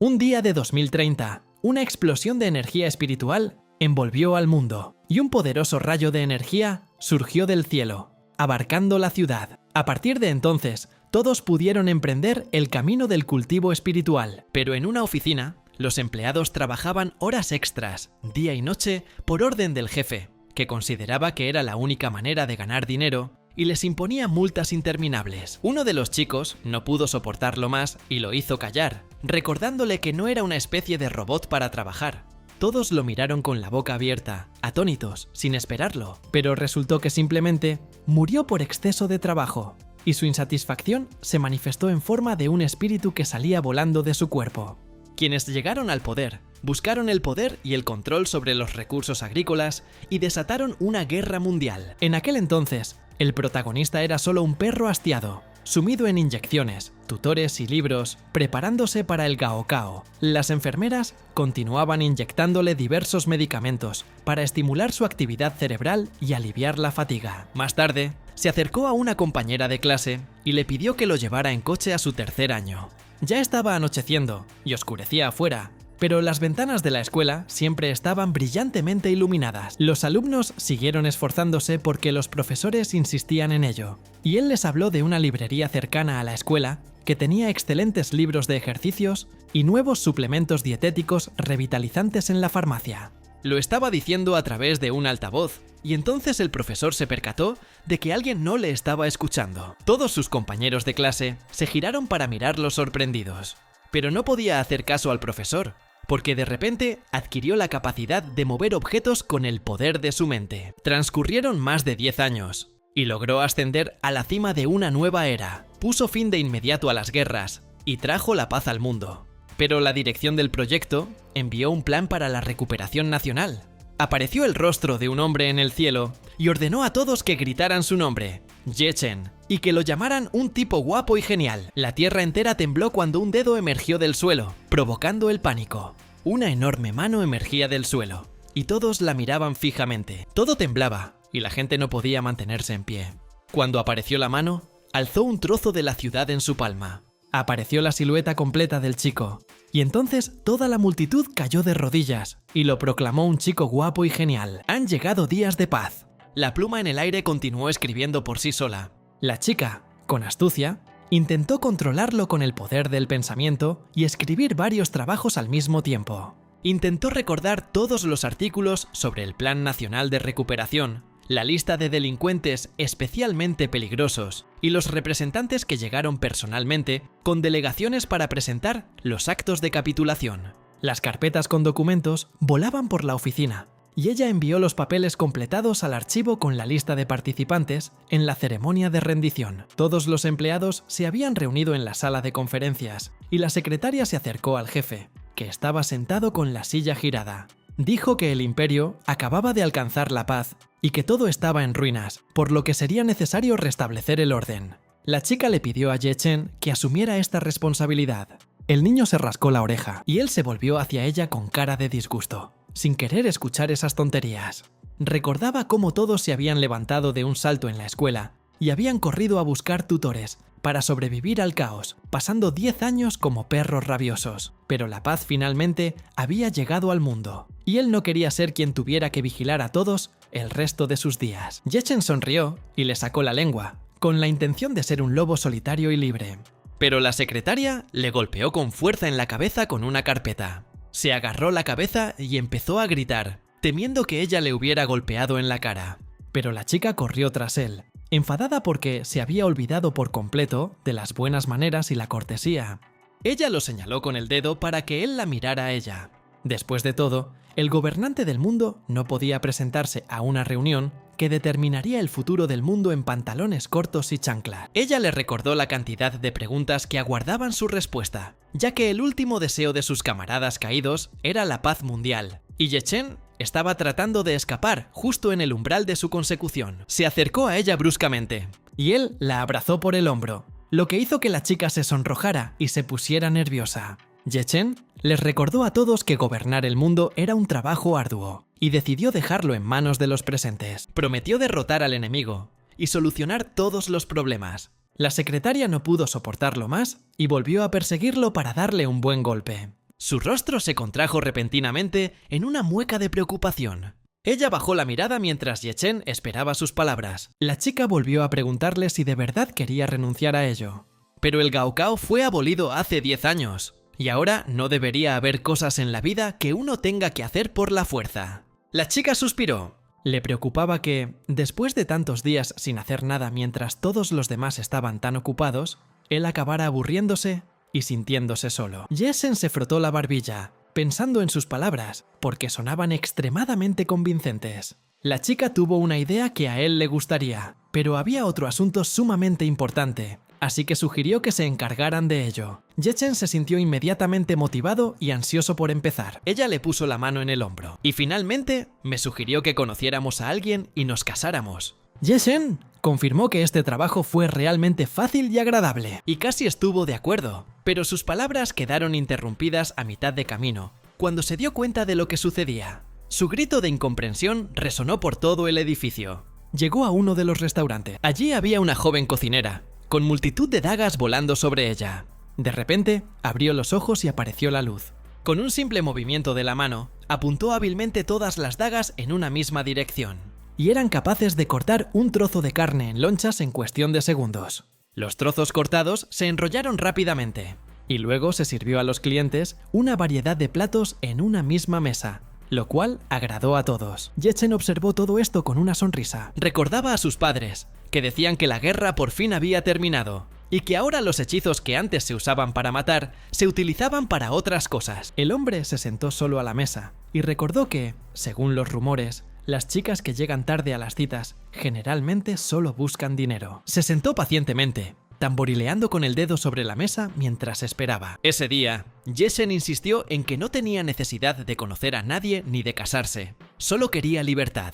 Un día de 2030, una explosión de energía espiritual envolvió al mundo y un poderoso rayo de energía surgió del cielo, abarcando la ciudad. A partir de entonces, todos pudieron emprender el camino del cultivo espiritual, pero en una oficina, los empleados trabajaban horas extras, día y noche, por orden del jefe, que consideraba que era la única manera de ganar dinero y les imponía multas interminables. Uno de los chicos no pudo soportarlo más y lo hizo callar, recordándole que no era una especie de robot para trabajar. Todos lo miraron con la boca abierta, atónitos, sin esperarlo, pero resultó que simplemente murió por exceso de trabajo, y su insatisfacción se manifestó en forma de un espíritu que salía volando de su cuerpo. Quienes llegaron al poder, buscaron el poder y el control sobre los recursos agrícolas y desataron una guerra mundial. En aquel entonces, el protagonista era solo un perro hastiado, sumido en inyecciones, tutores y libros, preparándose para el gaokao. Las enfermeras continuaban inyectándole diversos medicamentos para estimular su actividad cerebral y aliviar la fatiga. Más tarde, se acercó a una compañera de clase y le pidió que lo llevara en coche a su tercer año. Ya estaba anocheciendo y oscurecía afuera, pero las ventanas de la escuela siempre estaban brillantemente iluminadas. Los alumnos siguieron esforzándose porque los profesores insistían en ello, y él les habló de una librería cercana a la escuela que tenía excelentes libros de ejercicios y nuevos suplementos dietéticos revitalizantes en la farmacia. Lo estaba diciendo a través de un altavoz, y entonces el profesor se percató de que alguien no le estaba escuchando. Todos sus compañeros de clase se giraron para mirarlo sorprendidos, pero no podía hacer caso al profesor, porque de repente adquirió la capacidad de mover objetos con el poder de su mente. Transcurrieron más de 10 años, y logró ascender a la cima de una nueva era. Puso fin de inmediato a las guerras, y trajo la paz al mundo. Pero la dirección del proyecto envió un plan para la recuperación nacional. Apareció el rostro de un hombre en el cielo y ordenó a todos que gritaran su nombre, Ye Chen, y que lo llamaran un tipo guapo y genial. La tierra entera tembló cuando un dedo emergió del suelo, provocando el pánico. Una enorme mano emergía del suelo, y todos la miraban fijamente. Todo temblaba, y la gente no podía mantenerse en pie. Cuando apareció la mano, alzó un trozo de la ciudad en su palma. Apareció la silueta completa del chico, y entonces toda la multitud cayó de rodillas, y lo proclamó un chico guapo y genial. Han llegado días de paz. La pluma en el aire continuó escribiendo por sí sola. La chica, con astucia, intentó controlarlo con el poder del pensamiento y escribir varios trabajos al mismo tiempo. Intentó recordar todos los artículos sobre el Plan Nacional de Recuperación, la lista de delincuentes especialmente peligrosos y los representantes que llegaron personalmente con delegaciones para presentar los actos de capitulación. Las carpetas con documentos volaban por la oficina y ella envió los papeles completados al archivo con la lista de participantes en la ceremonia de rendición. Todos los empleados se habían reunido en la sala de conferencias y la secretaria se acercó al jefe, que estaba sentado con la silla girada. Dijo que el imperio acababa de alcanzar la paz y que todo estaba en ruinas, por lo que sería necesario restablecer el orden. La chica le pidió a Ye Chen que asumiera esta responsabilidad. El niño se rascó la oreja y él se volvió hacia ella con cara de disgusto, sin querer escuchar esas tonterías. Recordaba cómo todos se habían levantado de un salto en la escuela y habían corrido a buscar tutores para sobrevivir al caos, pasando 10 años como perros rabiosos. Pero la paz finalmente había llegado al mundo, y él no quería ser quien tuviera que vigilar a todos el resto de sus días. Ye Chen sonrió y le sacó la lengua, con la intención de ser un lobo solitario y libre. Pero la secretaria le golpeó con fuerza en la cabeza con una carpeta. Se agarró la cabeza y empezó a gritar, temiendo que ella le hubiera golpeado en la cara. Pero la chica corrió tras él, enfadada porque se había olvidado por completo de las buenas maneras y la cortesía. Ella lo señaló con el dedo para que él la mirara a ella. Después de todo, el gobernante del mundo no podía presentarse a una reunión que determinaría el futuro del mundo en pantalones cortos y chanclas. Ella le recordó la cantidad de preguntas que aguardaban su respuesta, ya que el último deseo de sus camaradas caídos era la paz mundial, y Ye Chen estaba tratando de escapar justo en el umbral de su consecución. Se acercó a ella bruscamente, y él la abrazó por el hombro, lo que hizo que la chica se sonrojara y se pusiera nerviosa. Ye Chen les recordó a todos que gobernar el mundo era un trabajo arduo, y decidió dejarlo en manos de los presentes. Prometió derrotar al enemigo y solucionar todos los problemas. La secretaria no pudo soportarlo más y volvió a perseguirlo para darle un buen golpe. Su rostro se contrajo repentinamente en una mueca de preocupación. Ella bajó la mirada mientras Ye-Chen esperaba sus palabras. La chica volvió a preguntarle si de verdad quería renunciar a ello. Pero el Gaokao fue abolido hace 10 años, y ahora no debería haber cosas en la vida que uno tenga que hacer por la fuerza. La chica suspiró. Le preocupaba que, después de tantos días sin hacer nada mientras todos los demás estaban tan ocupados, él acabara aburriéndose y sintiéndose solo. Ye-Chen se frotó la barbilla, pensando en sus palabras, porque sonaban extremadamente convincentes. La chica tuvo una idea que a él le gustaría, pero había otro asunto sumamente importante, así que sugirió que se encargaran de ello. Ye-Chen se sintió inmediatamente motivado y ansioso por empezar. Ella le puso la mano en el hombro, y finalmente me sugirió que conociéramos a alguien y nos casáramos. Ye-Chen confirmó que este trabajo fue realmente fácil y agradable, y casi estuvo de acuerdo, pero sus palabras quedaron interrumpidas a mitad de camino, cuando se dio cuenta de lo que sucedía. Su grito de incomprensión resonó por todo el edificio. Llegó a uno de los restaurantes. Allí había una joven cocinera, con multitud de dagas volando sobre ella. De repente, abrió los ojos y apareció la luz. Con un simple movimiento de la mano, apuntó hábilmente todas las dagas en una misma dirección, y eran capaces de cortar un trozo de carne en lonchas en cuestión de segundos. Los trozos cortados se enrollaron rápidamente, y luego se sirvió a los clientes una variedad de platos en una misma mesa, lo cual agradó a todos. Ye-Chen observó todo esto con una sonrisa. Recordaba a sus padres, que decían que la guerra por fin había terminado, y que ahora los hechizos que antes se usaban para matar se utilizaban para otras cosas. El hombre se sentó solo a la mesa, y recordó que, según los rumores, las chicas que llegan tarde a las citas generalmente solo buscan dinero. Se sentó pacientemente, tamborileando con el dedo sobre la mesa mientras esperaba. Ese día, Ye-Chen insistió en que no tenía necesidad de conocer a nadie ni de casarse, solo quería libertad.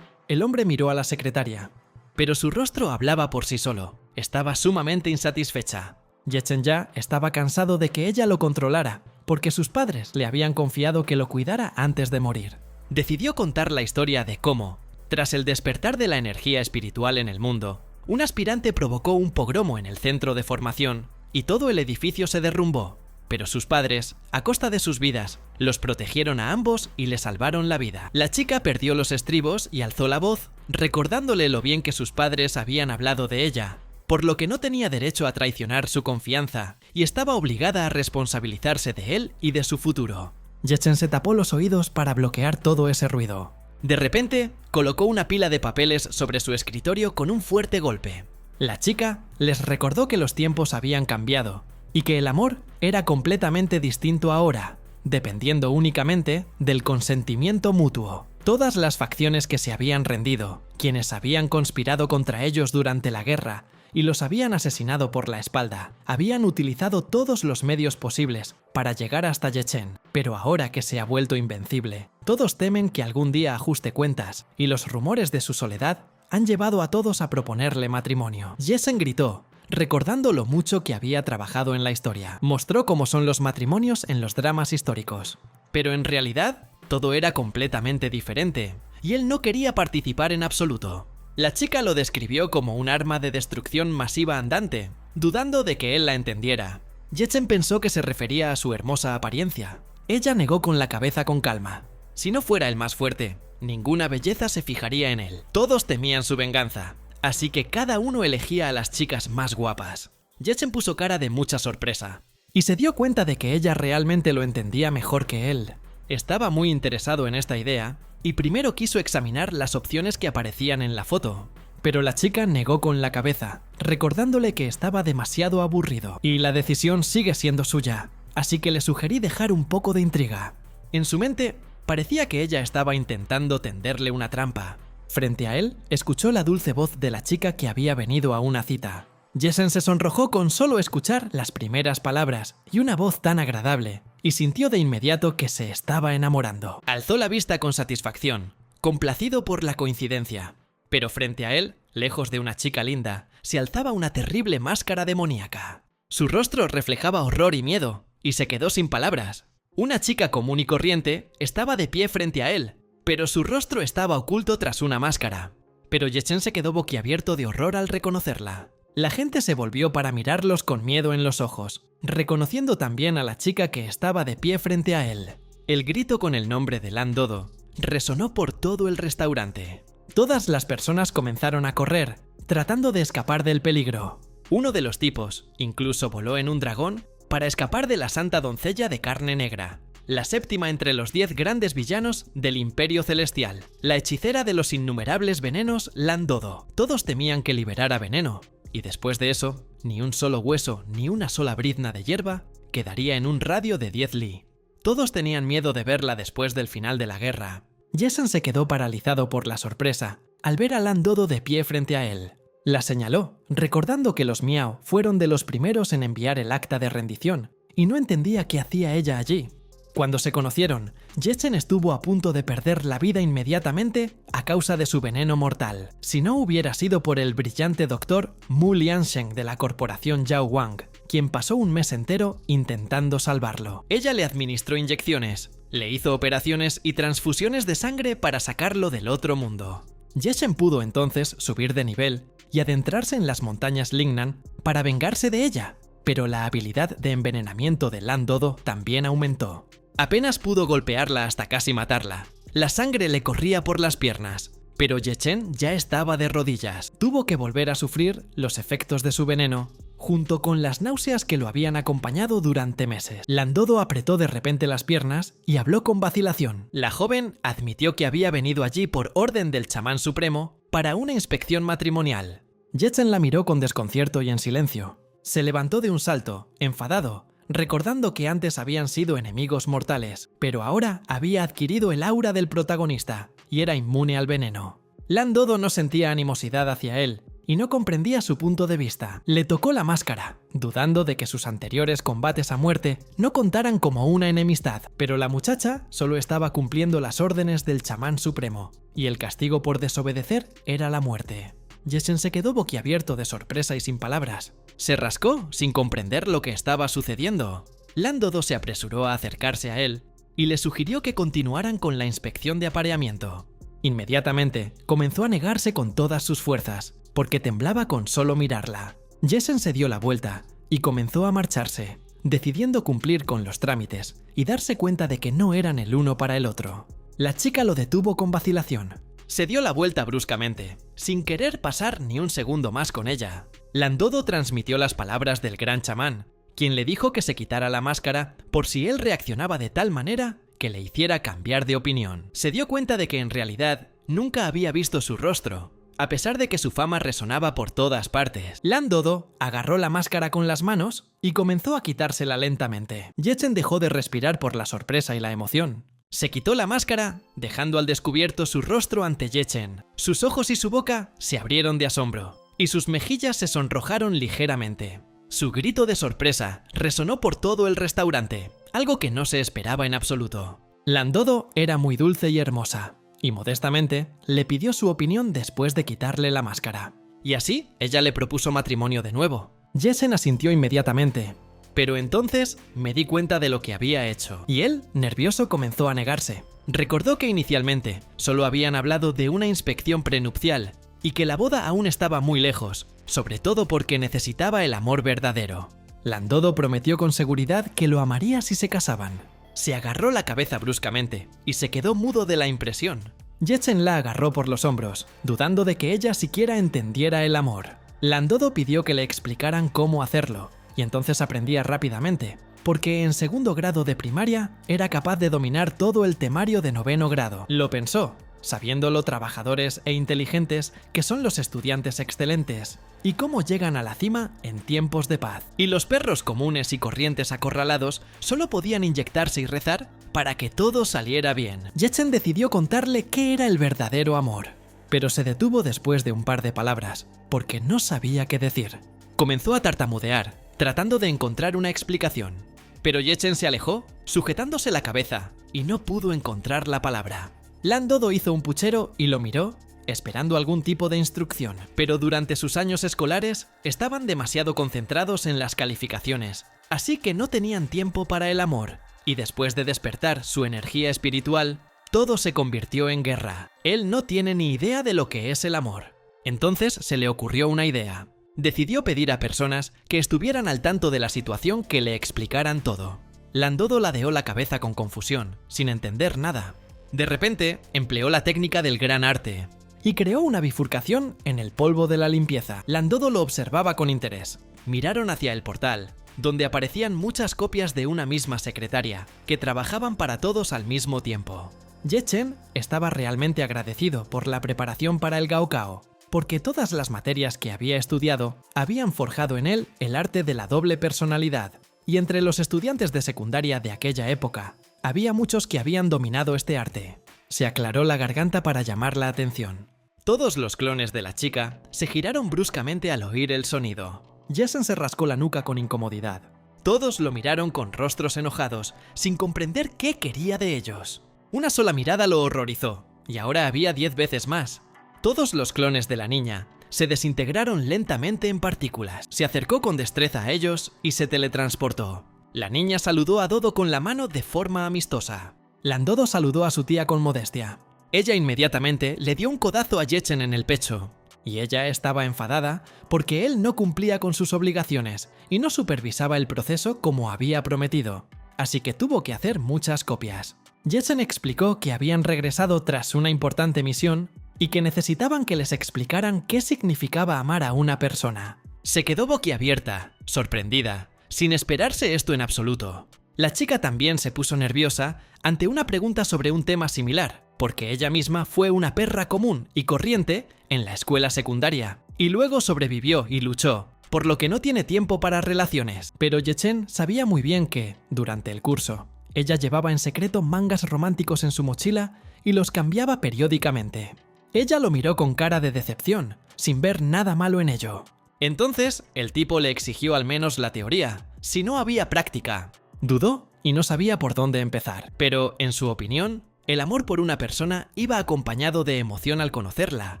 El hombre miró a la secretaria, pero su rostro hablaba por sí solo. Estaba sumamente insatisfecha. Ye-Chen ya estaba cansado de que ella lo controlara, porque sus padres le habían confiado que lo cuidara antes de morir. Decidió contar la historia de cómo, tras el despertar de la energía espiritual en el mundo, un aspirante provocó un pogromo en el centro de formación y todo el edificio se derrumbó, pero sus padres, a costa de sus vidas, los protegieron a ambos y le salvaron la vida. La chica perdió los estribos y alzó la voz, recordándole lo bien que sus padres habían hablado de ella, por lo que no tenía derecho a traicionar su confianza y estaba obligada a responsabilizarse de él y de su futuro. Ye-Chen se tapó los oídos para bloquear todo ese ruido. De repente, colocó una pila de papeles sobre su escritorio con un fuerte golpe. La chica les recordó que los tiempos habían cambiado y que el amor era completamente distinto ahora, dependiendo únicamente del consentimiento mutuo. Todas las facciones que se habían rendido, quienes habían conspirado contra ellos durante la guerra y los habían asesinado por la espalda, habían utilizado todos los medios posibles para llegar hasta Ye-Chen, pero ahora que se ha vuelto invencible, todos temen que algún día ajuste cuentas, y los rumores de su soledad han llevado a todos a proponerle matrimonio. Ye-Chen gritó, recordando lo mucho que había trabajado en la historia. Mostró cómo son los matrimonios en los dramas históricos. Pero en realidad, todo era completamente diferente, y él no quería participar en absoluto. La chica lo describió como un arma de destrucción masiva andante, dudando de que él la entendiera. Ye-Chen pensó que se refería a su hermosa apariencia. Ella negó con la cabeza con calma. Si no fuera el más fuerte, ninguna belleza se fijaría en él. Todos temían su venganza, así que cada uno elegía a las chicas más guapas. Ye-Chen puso cara de mucha sorpresa, y se dio cuenta de que ella realmente lo entendía mejor que él. Estaba muy interesado en esta idea, y primero quiso examinar las opciones que aparecían en la foto. Pero la chica negó con la cabeza, recordándole que estaba demasiado aburrido. Y la decisión sigue siendo suya, así que le sugerí dejar un poco de intriga. En su mente, parecía que ella estaba intentando tenderle una trampa. Frente a él, escuchó la dulce voz de la chica que había venido a una cita. Ye-Chen se sonrojó con solo escuchar las primeras palabras y una voz tan agradable, y sintió de inmediato que se estaba enamorando. Alzó la vista con satisfacción, complacido por la coincidencia. Pero frente a él, lejos de una chica linda, se alzaba una terrible máscara demoníaca. Su rostro reflejaba horror y miedo, y se quedó sin palabras. Una chica común y corriente estaba de pie frente a él, pero su rostro estaba oculto tras una máscara. Pero Ye-Chen se quedó boquiabierto de horror al reconocerla. La gente se volvió para mirarlos con miedo en los ojos, reconociendo también a la chica que estaba de pie frente a él. El grito con el nombre de Lan Dodo resonó por todo el restaurante. Todas las personas comenzaron a correr, tratando de escapar del peligro. Uno de los tipos incluso voló en un dragón para escapar de la Santa Doncella de Carne Negra, la séptima entre los 10 grandes villanos del Imperio Celestial, la hechicera de los innumerables venenos Lan Dodo. Todos temían que liberara veneno, y después de eso, ni un solo hueso ni una sola brizna de hierba quedaría en un radio de 10 li. Todos tenían miedo de verla después del final de la guerra. Jason se quedó paralizado por la sorpresa al ver a Lan Dodo de pie frente a él. La señaló, recordando que los Miao fueron de los primeros en enviar el acta de rendición, y no entendía qué hacía ella allí. Cuando se conocieron, Jason estuvo a punto de perder la vida inmediatamente a causa de su veneno mortal, si no hubiera sido por el brillante doctor Mu Liansheng de la corporación Yao Wang, quien pasó un mes entero intentando salvarlo. Ella le administró inyecciones, le hizo operaciones y transfusiones de sangre para sacarlo del otro mundo. Jason pudo entonces subir de nivel y adentrarse en las montañas Lingnan para vengarse de ella, pero la habilidad de envenenamiento de Lan Dodo también aumentó. Apenas pudo golpearla hasta casi matarla. La sangre le corría por las piernas, pero Ye Chen ya estaba de rodillas. Tuvo que volver a sufrir los efectos de su veneno, junto con las náuseas que lo habían acompañado durante meses. Lan Dodo apretó de repente las piernas y habló con vacilación. La joven admitió que había venido allí por orden del chamán supremo para una inspección matrimonial. Ye Chen la miró con desconcierto y en silencio. Se levantó de un salto, enfadado, recordando que antes habían sido enemigos mortales, pero ahora había adquirido el aura del protagonista y era inmune al veneno. Lan Dodo no sentía animosidad hacia él y no comprendía su punto de vista. Le tocó la máscara, dudando de que sus anteriores combates a muerte no contaran como una enemistad, pero la muchacha solo estaba cumpliendo las órdenes del chamán supremo, y el castigo por desobedecer era la muerte. Jason se quedó boquiabierto de sorpresa y sin palabras. Se rascó sin comprender lo que estaba sucediendo. Lan Dodo se apresuró a acercarse a él y le sugirió que continuaran con la inspección de apareamiento. Inmediatamente comenzó a negarse con todas sus fuerzas, porque temblaba con solo mirarla. Jason se dio la vuelta y comenzó a marcharse, decidiendo cumplir con los trámites y darse cuenta de que no eran el uno para el otro. La chica lo detuvo con vacilación. Se dio la vuelta bruscamente, sin querer pasar ni un segundo más con ella. Lan Dodo transmitió las palabras del gran chamán, quien le dijo que se quitara la máscara por si él reaccionaba de tal manera que le hiciera cambiar de opinión. Se dio cuenta de que en realidad nunca había visto su rostro, a pesar de que su fama resonaba por todas partes. Lan Dodo agarró la máscara con las manos y comenzó a quitársela lentamente. Ye Chen dejó de respirar por la sorpresa y la emoción. Se quitó la máscara, dejando al descubierto su rostro ante Ye Chen. Sus ojos y su boca se abrieron de asombro, y sus mejillas se sonrojaron ligeramente. Su grito de sorpresa resonó por todo el restaurante, algo que no se esperaba en absoluto. Lan Dodo era muy dulce y hermosa, y modestamente le pidió su opinión después de quitarle la máscara. Y así, ella le propuso matrimonio de nuevo. Jason asintió inmediatamente. Pero entonces me di cuenta de lo que había hecho, y él, nervioso, comenzó a negarse. Recordó que inicialmente solo habían hablado de una inspección prenupcial y que la boda aún estaba muy lejos, sobre todo porque necesitaba el amor verdadero. Lan Dodo prometió con seguridad que lo amaría si se casaban. Se agarró la cabeza bruscamente y se quedó mudo de la impresión. Ye Chen la agarró por los hombros, dudando de que ella siquiera entendiera el amor. Lan Dodo pidió que le explicaran cómo hacerlo, y entonces aprendía rápidamente, porque en segundo grado de primaria era capaz de dominar todo el temario de noveno grado. Lo pensó, sabiendo lo trabajadores e inteligentes que son los estudiantes excelentes, y cómo llegan a la cima en tiempos de paz. Y los perros comunes y corrientes acorralados solo podían inyectarse y rezar para que todo saliera bien. Ye Chen decidió contarle qué era el verdadero amor, pero se detuvo después de un par de palabras, porque no sabía qué decir. Comenzó a tartamudear, tratando de encontrar una explicación, pero Ye Chen se alejó, sujetándose la cabeza, y no pudo encontrar la palabra. Lan Dodo hizo un puchero y lo miró, esperando algún tipo de instrucción, pero durante sus años escolares estaban demasiado concentrados en las calificaciones, así que no tenían tiempo para el amor, y después de despertar su energía espiritual, todo se convirtió en guerra. Él no tiene ni idea de lo que es el amor. Entonces se le ocurrió una idea. Decidió pedir a personas que estuvieran al tanto de la situación que le explicaran todo. Landodo ladeó la cabeza con confusión, sin entender nada. De repente, empleó la técnica del gran arte y creó una bifurcación en el polvo de la limpieza. Landodo lo observaba con interés. Miraron hacia el portal, donde aparecían muchas copias de una misma secretaria, que trabajaban para todos al mismo tiempo. Ye Chen estaba realmente agradecido por la preparación para el Gaokao, porque todas las materias que había estudiado habían forjado en él el arte de la doble personalidad, y entre los estudiantes de secundaria de aquella época, había muchos que habían dominado este arte. Se aclaró la garganta para llamar la atención. Todos los clones de la chica se giraron bruscamente al oír el sonido. Jason se rascó la nuca con incomodidad. Todos lo miraron con rostros enojados, sin comprender qué quería de ellos. Una sola mirada lo horrorizó, y ahora había 10 veces más. Todos los clones de la niña se desintegraron lentamente en partículas. Se acercó con destreza a ellos y se teletransportó. La niña saludó a Dodo con la mano de forma amistosa. Landodo saludó a su tía con modestia. Ella inmediatamente le dio un codazo a Ye Chen en el pecho, y ella estaba enfadada porque él no cumplía con sus obligaciones y no supervisaba el proceso como había prometido, así que tuvo que hacer muchas copias. Ye Chen explicó que habían regresado tras una importante misión y que necesitaban que les explicaran qué significaba amar a una persona. Se quedó boquiabierta, sorprendida, sin esperarse esto en absoluto. La chica también se puso nerviosa ante una pregunta sobre un tema similar, porque ella misma fue una perra común y corriente en la escuela secundaria, y luego sobrevivió y luchó, por lo que no tiene tiempo para relaciones. Pero Ye Chen sabía muy bien que, durante el curso, ella llevaba en secreto mangas románticos en su mochila y los cambiaba periódicamente. Ella lo miró con cara de decepción, sin ver nada malo en ello. Entonces, el tipo le exigió al menos la teoría, si no había práctica. Dudó y no sabía por dónde empezar, pero, en su opinión, el amor por una persona iba acompañado de emoción al conocerla,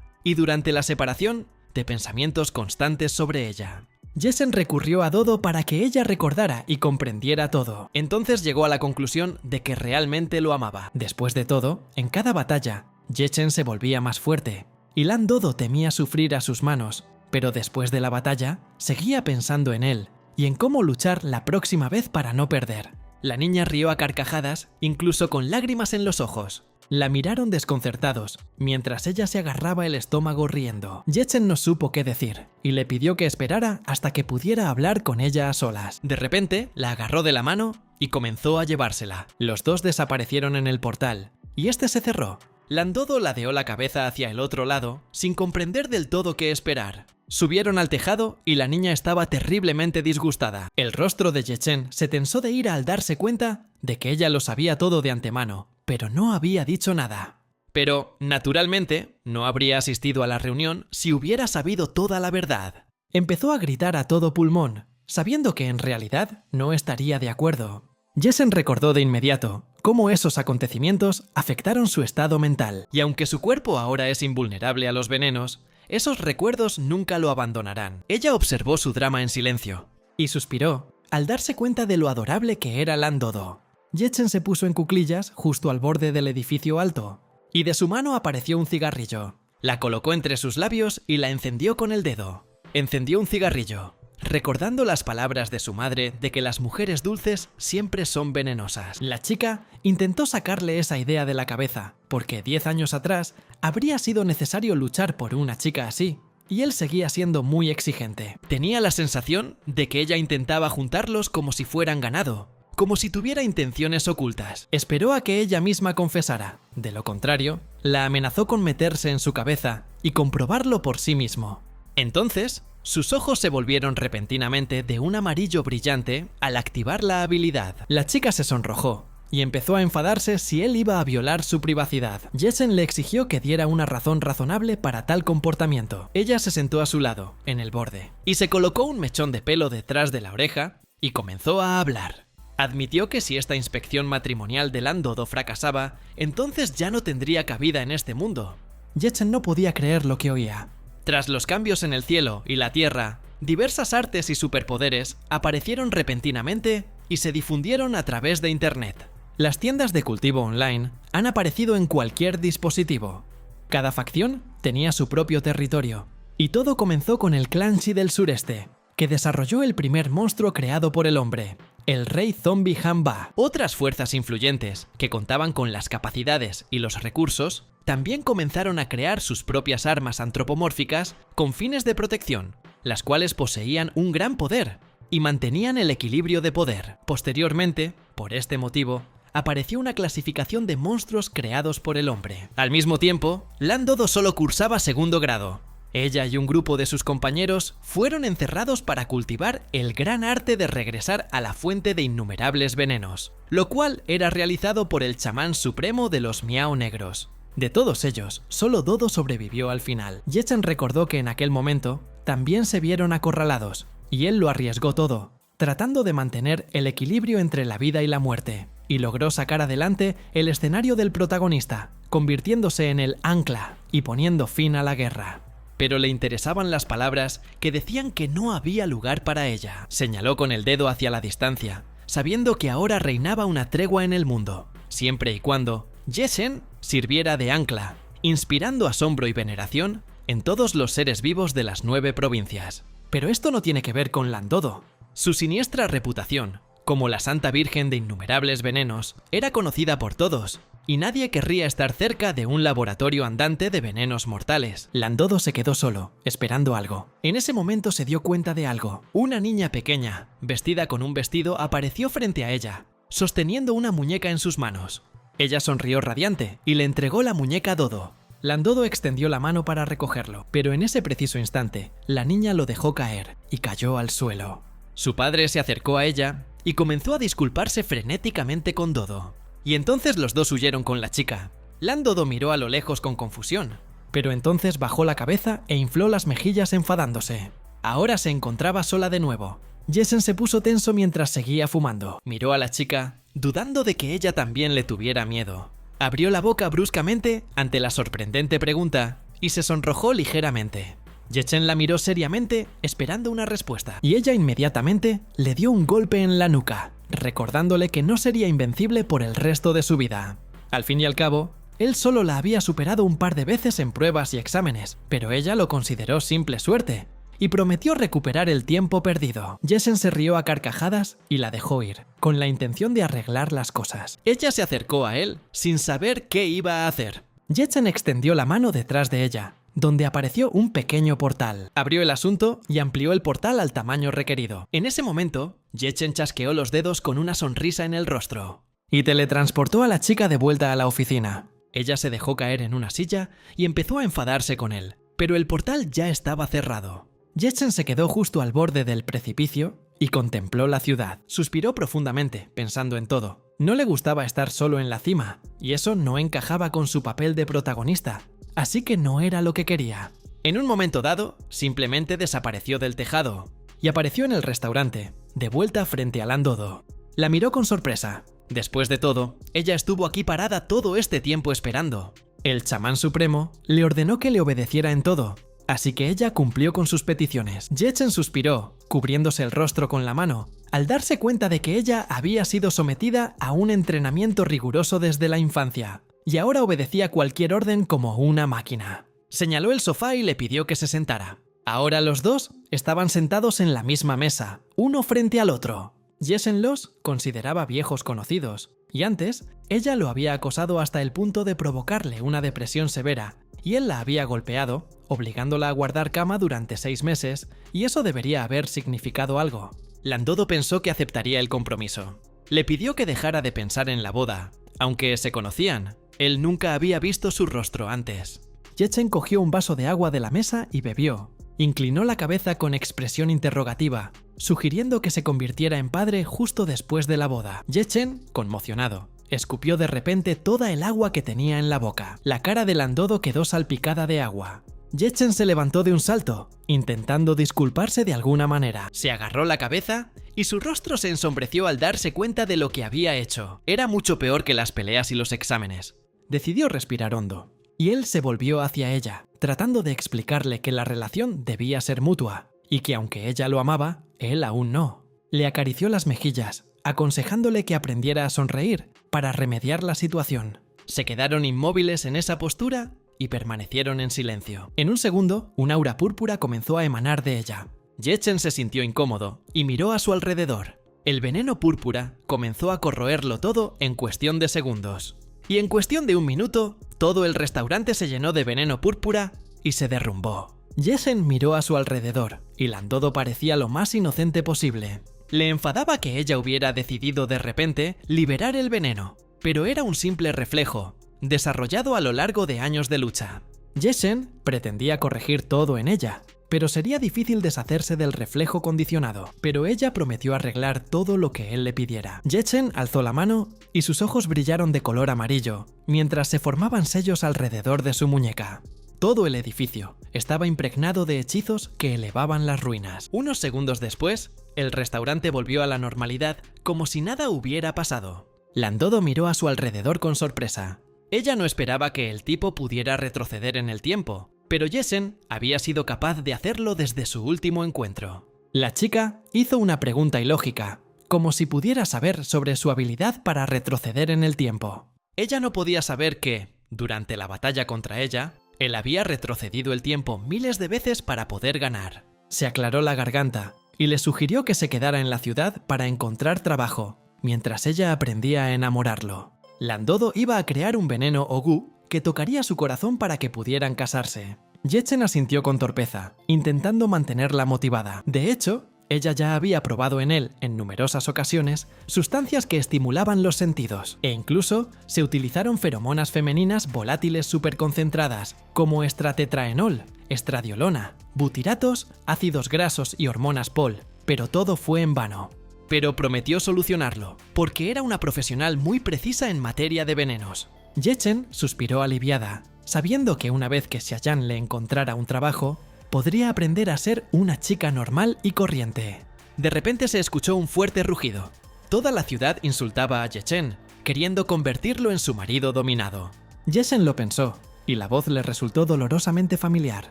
y durante la separación, de pensamientos constantes sobre ella. Jason recurrió a Dodo para que ella recordara y comprendiera todo. Entonces llegó a la conclusión de que realmente lo amaba. Después de todo, en cada batalla, Ye Chen se volvía más fuerte, y Lan Dodo temía sufrir a sus manos, pero después de la batalla, seguía pensando en él, y en cómo luchar la próxima vez para no perder. La niña rió a carcajadas, incluso con lágrimas en los ojos. La miraron desconcertados, mientras ella se agarraba el estómago riendo. Ye Chen no supo qué decir, y le pidió que esperara hasta que pudiera hablar con ella a solas. De repente, la agarró de la mano y comenzó a llevársela. Los dos desaparecieron en el portal, y este se cerró. Landodo ladeó la cabeza hacia el otro lado, sin comprender del todo qué esperar. Subieron al tejado y la niña estaba terriblemente disgustada. El rostro de Ye Chen se tensó de ira al darse cuenta de que ella lo sabía todo de antemano, pero no había dicho nada. Pero, naturalmente, no habría asistido a la reunión si hubiera sabido toda la verdad. Empezó a gritar a todo pulmón, sabiendo que en realidad no estaría de acuerdo. Jason recordó de inmediato cómo esos acontecimientos afectaron su estado mental, y aunque su cuerpo ahora es invulnerable a los venenos, esos recuerdos nunca lo abandonarán. Ella observó su drama en silencio, y suspiró al darse cuenta de lo adorable que era Lan Dodo. Ye Chen se puso en cuclillas justo al borde del edificio alto, y de su mano apareció un cigarrillo. La colocó entre sus labios y la encendió con el dedo. Encendió un cigarrillo, recordando las palabras de su madre de que las mujeres dulces siempre son venenosas. La chica intentó sacarle esa idea de la cabeza, porque 10 años atrás habría sido necesario luchar por una chica así, y él seguía siendo muy exigente. Tenía la sensación de que ella intentaba juntarlos como si fueran ganado, como si tuviera intenciones ocultas. Esperó a que ella misma confesara. De lo contrario, la amenazó con meterse en su cabeza y comprobarlo por sí mismo. Entonces, sus ojos se volvieron repentinamente de un amarillo brillante al activar la habilidad. La chica se sonrojó y empezó a enfadarse si él iba a violar su privacidad. Jason le exigió que diera una razón razonable para tal comportamiento. Ella se sentó a su lado, en el borde, y se colocó un mechón de pelo detrás de la oreja y comenzó a hablar. Admitió que si esta inspección matrimonial de Lan Dodo fracasaba, entonces ya no tendría cabida en este mundo. Jason no podía creer lo que oía. Tras los cambios en el cielo y la tierra, diversas artes y superpoderes aparecieron repentinamente y se difundieron a través de Internet. Las tiendas de cultivo online han aparecido en cualquier dispositivo. Cada facción tenía su propio territorio, Y todo comenzó con el clan Shi del sureste, que desarrolló el primer monstruo creado por el hombre, el rey zombie Han-Ba. Otras fuerzas influyentes, que contaban con las capacidades y los recursos, también comenzaron a crear sus propias armas antropomórficas con fines de protección, las cuales poseían un gran poder y mantenían el equilibrio de poder. Posteriormente, por este motivo, apareció una clasificación de monstruos creados por el hombre. Al mismo tiempo, Lan Dodo solo cursaba segundo grado. Ella y un grupo de sus compañeros fueron encerrados para cultivar el gran arte de regresar a la fuente de innumerables venenos, lo cual era realizado por el chamán supremo de los Miao Negros. De todos ellos, solo Dodo sobrevivió al final. Ye-Chen recordó que en aquel momento también se vieron acorralados, y él lo arriesgó todo, tratando de mantener el equilibrio entre la vida y la muerte, y logró sacar adelante el escenario del protagonista, convirtiéndose en el ancla y poniendo fin a la guerra. Pero le interesaban las palabras que decían que no había lugar para ella. Señaló con el dedo hacia la distancia, sabiendo que ahora reinaba una tregua en el mundo, siempre y cuando Ye-Chen sirviera de ancla, inspirando asombro y veneración en todos los seres vivos de las 9 provincias. Pero esto no tiene que ver con Lan Dodo. Su siniestra reputación, como la Santa Virgen de innumerables venenos, era conocida por todos, y nadie querría estar cerca de un laboratorio andante de venenos mortales. Lan Dodo se quedó solo, esperando algo. En ese momento se dio cuenta de algo. Una niña pequeña, vestida con un vestido, apareció frente a ella, sosteniendo una muñeca en sus manos. Ella sonrió radiante y le entregó la muñeca a Dodo. Lan Dodo extendió la mano para recogerlo, pero en ese preciso instante, la niña lo dejó caer y cayó al suelo. Su padre se acercó a ella y comenzó a disculparse frenéticamente con Dodo. Y entonces los dos huyeron con la chica. Lan Dodo miró a lo lejos con confusión, pero entonces bajó la cabeza e infló las mejillas enfadándose. Ahora se encontraba sola de nuevo. Ye-Chen se puso tenso mientras seguía fumando. Miró a la chica, dudando de que ella también le tuviera miedo. Abrió la boca bruscamente ante la sorprendente pregunta y se sonrojó ligeramente. Ye-Chen la miró seriamente, esperando una respuesta, y ella inmediatamente le dio un golpe en la nuca, recordándole que no sería invencible por el resto de su vida. Al fin y al cabo, él solo la había superado un par de veces en pruebas y exámenes, pero ella lo consideró simple suerte, y prometió recuperar el tiempo perdido. Ye-Chen se rió a carcajadas y la dejó ir, con la intención de arreglar las cosas. Ella se acercó a él sin saber qué iba a hacer. Ye-Chen extendió la mano detrás de ella, donde apareció un pequeño portal. Abrió el asunto y amplió el portal al tamaño requerido. En ese momento, Ye-Chen chasqueó los dedos con una sonrisa en el rostro y teletransportó a la chica de vuelta a la oficina. Ella se dejó caer en una silla y empezó a enfadarse con él, pero el portal ya estaba cerrado. Ye-Chen se quedó justo al borde del precipicio y contempló la ciudad. Suspiró profundamente, pensando en todo. No le gustaba estar solo en la cima, y eso no encajaba con su papel de protagonista, así que no era lo que quería. En un momento dado, simplemente desapareció del tejado y apareció en el restaurante, de vuelta frente a Lan Dodo. La miró con sorpresa. Después de todo, ella estuvo aquí parada todo este tiempo esperando. El chamán supremo le ordenó que le obedeciera en todo, así que ella cumplió con sus peticiones. Ye-Chen suspiró, cubriéndose el rostro con la mano, al darse cuenta de que ella había sido sometida a un entrenamiento riguroso desde la infancia, y ahora obedecía cualquier orden como una máquina. Señaló el sofá y le pidió que se sentara. Ahora los dos estaban sentados en la misma mesa, uno frente al otro. Ye-Chen los consideraba viejos conocidos, y antes, ella lo había acosado hasta el punto de provocarle una depresión severa, y él la había golpeado, obligándola a guardar cama durante 6 meses, y eso debería haber significado algo. Lan Dodo pensó que aceptaría el compromiso. Le pidió que dejara de pensar en la boda. Aunque se conocían, él nunca había visto su rostro antes. Ye-Chen cogió un vaso de agua de la mesa y bebió. Inclinó la cabeza con expresión interrogativa, sugiriendo que se convirtiera en padre justo después de la boda. Ye-Chen, conmocionado, escupió de repente toda el agua que tenía en la boca. La cara de Lan Dodo quedó salpicada de agua. Ye-Chen se levantó de un salto, intentando disculparse de alguna manera. Se agarró la cabeza y su rostro se ensombreció al darse cuenta de lo que había hecho. Era mucho peor que las peleas y los exámenes. Decidió respirar hondo, y él se volvió hacia ella, tratando de explicarle que la relación debía ser mutua, y que aunque ella lo amaba, él aún no. Le acarició las mejillas, aconsejándole que aprendiera a sonreír para remediar la situación. Se quedaron inmóviles en esa postura y permanecieron en silencio. En un segundo, un aura púrpura comenzó a emanar de ella. Yechen se sintió incómodo y miró a su alrededor. El veneno púrpura comenzó a corroerlo todo en cuestión de segundos. Y en cuestión de un minuto, todo el restaurante se llenó de veneno púrpura y se derrumbó. Yechen miró a su alrededor y Landodo parecía lo más inocente posible. Le enfadaba que ella hubiera decidido de repente liberar el veneno, pero era un simple reflejo, desarrollado a lo largo de años de lucha. Yechen pretendía corregir todo en ella, pero sería difícil deshacerse del reflejo condicionado, pero ella prometió arreglar todo lo que él le pidiera. Yechen alzó la mano y sus ojos brillaron de color amarillo, mientras se formaban sellos alrededor de su muñeca. Todo el edificio estaba impregnado de hechizos que elevaban las ruinas. Unos segundos después, el restaurante volvió a la normalidad como si nada hubiera pasado. Landodo miró a su alrededor con sorpresa. Ella no esperaba que el tipo pudiera retroceder en el tiempo, pero Yechen había sido capaz de hacerlo desde su último encuentro. La chica hizo una pregunta ilógica, como si pudiera saber sobre su habilidad para retroceder en el tiempo. Ella no podía saber que, durante la batalla contra ella, él había retrocedido el tiempo miles de veces para poder ganar. Se aclaró la garganta y le sugirió que se quedara en la ciudad para encontrar trabajo, mientras ella aprendía a enamorarlo. Landodo iba a crear un veneno Ogu que tocaría su corazón para que pudieran casarse. Yechen asintió con torpeza, intentando mantenerla motivada. De hecho, ella ya había probado en él, en numerosas ocasiones, sustancias que estimulaban los sentidos, e incluso se utilizaron feromonas femeninas volátiles superconcentradas, como estratetraenol, estradiolona, butiratos, ácidos grasos y hormonas POL, pero todo fue en vano. Pero prometió solucionarlo, porque era una profesional muy precisa en materia de venenos. Yechen suspiró aliviada, sabiendo que una vez que Xiaoyan le encontrara un trabajo, podría aprender a ser una chica normal y corriente. De repente se escuchó un fuerte rugido. Toda la ciudad insultaba a Yechen, queriendo convertirlo en su marido dominado. Yechen lo pensó, y la voz le resultó dolorosamente familiar.